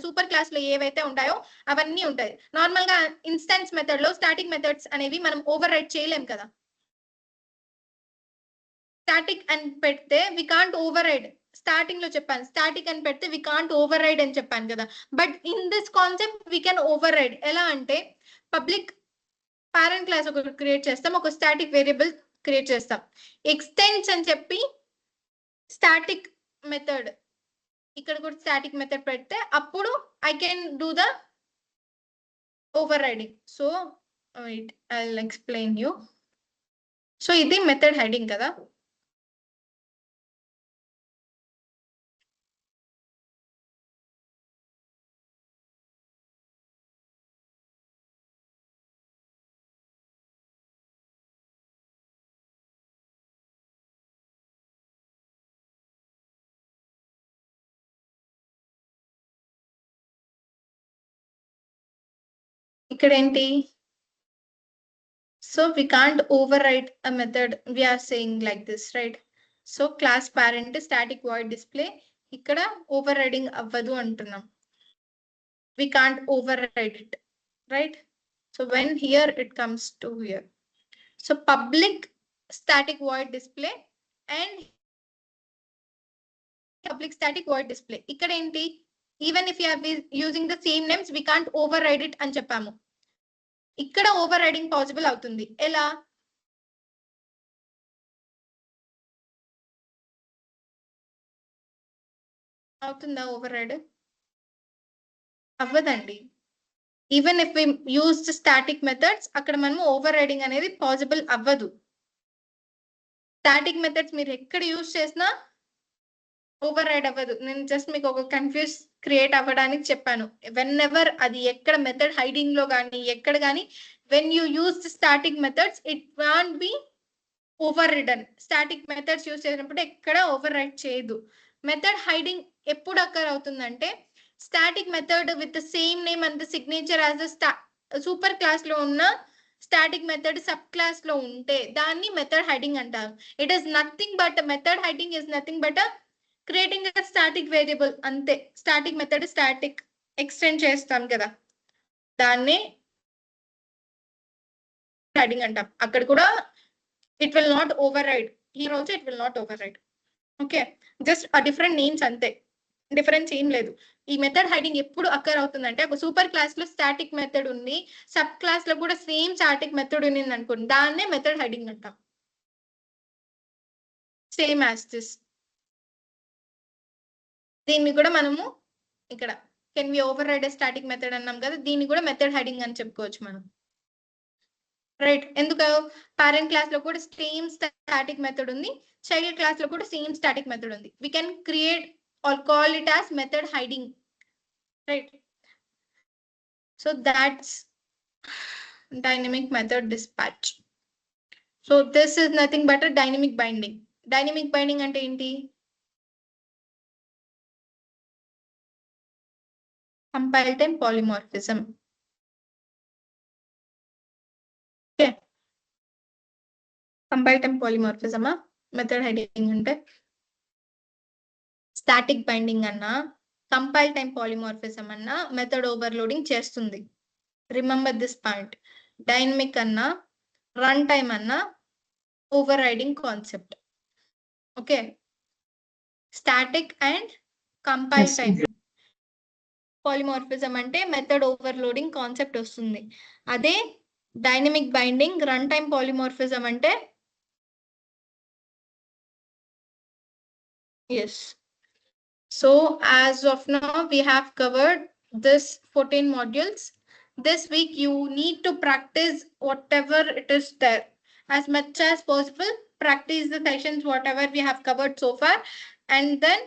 super class లో ఏవైతే ఉంటాయో అవన్నీ ఉంటాయి. నార్మల్ గా ఇన్స్టెన్స్ మెథడ్ లో స్టాటిక్ మెథడ్స్ అనేవి మనం ఓవర్ రైడ్ చేయలేం కదా. స్టాటిక్ అని పెడితే we can't over, starting లో చెప్పాను స్టాటిక్ అని పెడితే వి కాంట్ ఓవర్ రైడ్ అని చెప్పాను కదా. But in this concept we can over. ఎలా అంటే పబ్లిక్ పేరెంట్ క్లాస్ ఒకటి క్రియేట్ చేస్తాం, ఒక స్టాటిక్ వేరియబుల్ క్రియేట్ చేస్తాం, ఎక్స్టెండ్స్ అని చెప్పి స్టాటిక్ మెథడ్, ఇక్కడ కూడా స్టాటిక్ మెథడ్ పెడితే అప్పుడు ఐ కెన్ డూ ద ఓవర్ రైడింగ్. So wait I will explain you. So ఇది మెథడ్ హైడింగ్ కదా. ఇక్కడ ఏంటి, so we can't override a method, we are saying like this, right? So class parent static void display, ఇక్కడ overriding అవ్వదు అంటున్నాం, we can't override it, right? So when here it comes to here, so public static void display and public static void display, ఇక్కడ ఏంటి, even if you are using the same names we can't override it అని చెప్పాము. ఇక్కడ over riding possible అవుతుంది, ఎలా, అవుతుందా over? అవ్వదండి. Even if we use static methods అక్కడ మనము ఓవర్ రైడింగ్ అనేది పాసిబుల్ అవ్వదు. స్టాటిక్ మెథడ్స్ మీరు ఎక్కడ యూజ్ చేసినా ఓవర్ రైడ్ అవ్వదు. నేను జస్ట్ మీకు ఒక కన్ఫ్యూజ్ క్రియేట్ అవ్వడానికి చెప్పాను. వెన్ ఎవర్ అది ఎక్కడ మెథడ్ హైడింగ్ లో కానీ ఎక్కడ కానీ when you use static methods it can't be overridden. Static methods use చేసినప్పుడు ఎక్కడ ఓవర్ రైడ్ చేయదు. మెథడ్ హైడింగ్ ఎప్పుడు అక్కర్ అవుతుందంటే static method with the same name and the signature as the super class లో ఉన్న static method sub class లో ఉంటే దాన్ని మెథడ్ హైడింగ్ అంటారు. It is nothing but method hiding is nothing but creating a static variable అంతే. Static method static extend చేస్తాం కదా, దాన్ని హైడింగ్ అంటాం. అక్కడ కూడా it will not override, here also it will not override. Okay, just ఆ different names అంతే, difference ఏం లేదు. ఈ మెథడ్ హైడింగ్ ఎప్పుడు అక్కర్ అవుతుందంటే ఒక సూపర్ క్లాస్ లో స్టాటిక్ మెథడ్ ఉంది, సబ్ క్లాస్ లో కూడా సేమ్ స్టాటిక్ మెథడ్ ఉంది అనుకోండి, దాన్నే మెథడ్ హైడింగ్ అంటాం. Same as this. దీన్ని కూడా మనము ఇక్కడ can we over static method అన్నాం కదా, దీన్ని కూడా మెథడ్ హైడింగ్ అని చెప్పుకోవచ్చు మనం, రైట్? ఎందుకు, పేరెంట్ క్లాస్ లో కూడా సేమ్ స్టాటిక్ మెథడ్ ఉంది, చైల్డ్ క్లాస్ లో కూడా సేమ్ స్టాటిక్ మెథడ్ ఉంది. We can create or call it as method hiding, right? So that's dynamic method dispatch. So this is nothing but a dynamic binding. Dynamic binding అంటే ఏంటి, compile time polymorphism. Compile time పాలిమార్ఫిజమా method hiding అంటే? Static binding అన్నా, compile time polymorphism అన్నా method overloading చేస్తుంది. Remember this point. Dynamic అన్నా, run time అన్నా overriding concept. Okay, static and compile Yes, time polymorphism అంటే మెథడ్ ఓవర్లోడింగ్ కాన్సెప్ట్ వస్తుంది. అదే dynamic binding run time polymorphism అంటే yes. So as of now we have covered this 14 modules. This week you need to practice whatever it is there as much as possible. Practice the sessions whatever we have covered so far, and then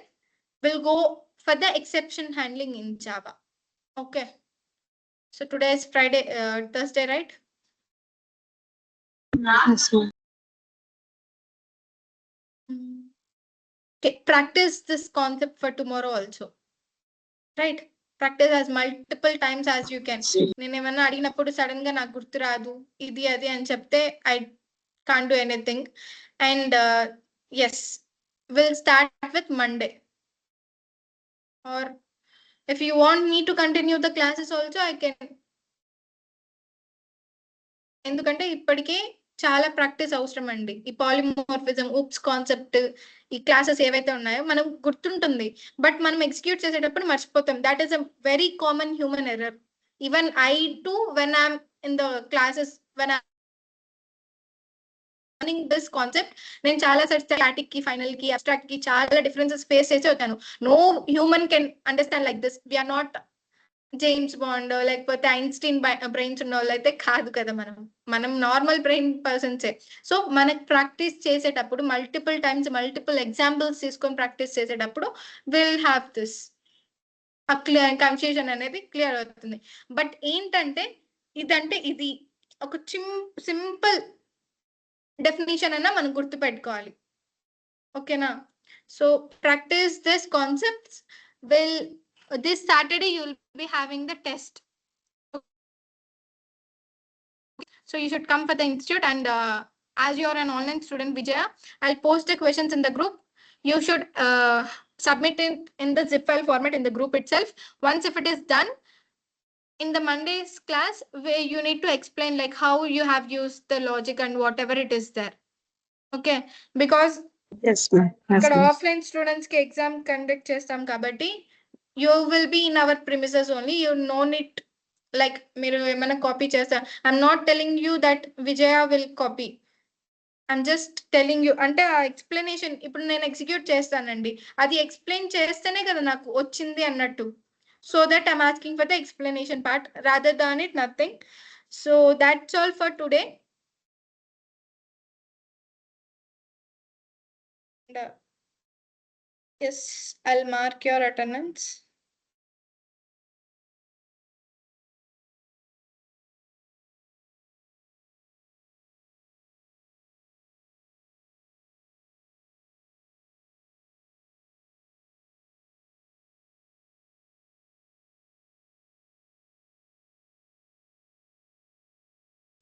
we'll go for the exception handling in Java. Okay, so today is Friday, Thursday, right? yes, ma'am. Okay, practice this concept for tomorrow also, right? Practice as multiple times as you can. నేను ఏమన్నా అడిగినప్పుడు sudden గా నాకు గుర్తు రాదు ఇది అది అని చెప్తే I can't do anything. And yes, we'll start with Monday. Or if you want me to continue the classes also, I can. ఎందుకంటే ఇప్పటికే చాలా ప్రాక్టీస్ అవసరం అండి. ఈ పాలిమార్ఫిజం, ఉప్స్ కాన్సెప్ట్, ఈ క్లాసెస్ ఏవైతే ఉన్నాయో మనం గుర్తుంటుంది, బట్ మనం ఎగ్జిక్యూట్ చేసేటప్పుడు మర్చిపోతాం. That is a very common human error. Even I to when I'm in the classes, when learning this concept, నేను చాలా స్టాటిక్ కి, ఫైనల్ కి, అబ్స్ట్రాక్ట్ కి చాలా డిఫరెన్సెస్ ఫేస్ చేసి వచ్చాను. No human can understand like this. We are not James Bond లేకపోతే Einstein brains ఉన్న వాళ్ళు అయితే కాదు కదా. మనం నార్మల్ బ్రెయిన్ పర్సన్సే. సో మనకి ప్రాక్టీస్ చేసేటప్పుడు మల్టిపుల్ టైమ్స్ మల్టిపుల్ ఎగ్జాంపుల్స్ తీసుకొని ప్రాక్టీస్ చేసేటప్పుడు విల్ హ్యావ్ దిస్ కన్ఫ్యూజన్ అనేది క్లియర్ అవుతుంది. బట్ ఏంటంటే ఇదంటే ఇది ఒక సింపుల్ డెఫినేషన్ అన్నా మనం గుర్తు పెట్టుకోవాలి. ఓకేనా? So practice this concepts. This Saturday you will be having the test. So you should come for the institute, and as you are an online student, Vijaya, I'll post the questions in the group. You should submit it in the zip file format in the group itself. Once if it is done, in the Monday's class where you need to explain like how you have used the logic and whatever it is there. Okay, because Yes, ma'am. Yes, ఇక్కడ ma'am. Offline students కి exam conduct చేస్తాం కాబట్టి you will be in our premises only. You no need like మీరు ఏమైనా copy చేస్తా. I'm not telling you that Vijaya will copy. I'm just telling you అంటే ఆ explanation ఇప్పుడు నేను ఎగ్జిక్యూట్ చేస్తానండి, అది ఎక్స్ప్లెయిన్ చేస్తేనే కదా నాకు వచ్చింది అన్నట్టు. So that I'm asking for the explanation part rather than it nothing. So that's all for today. And, yes, I'll mark your attendance.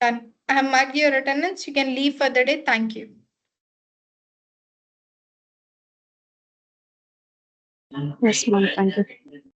Done. I have marked your attendance. You can leave for the day. Thank you. Yes, ma'am. Thank you.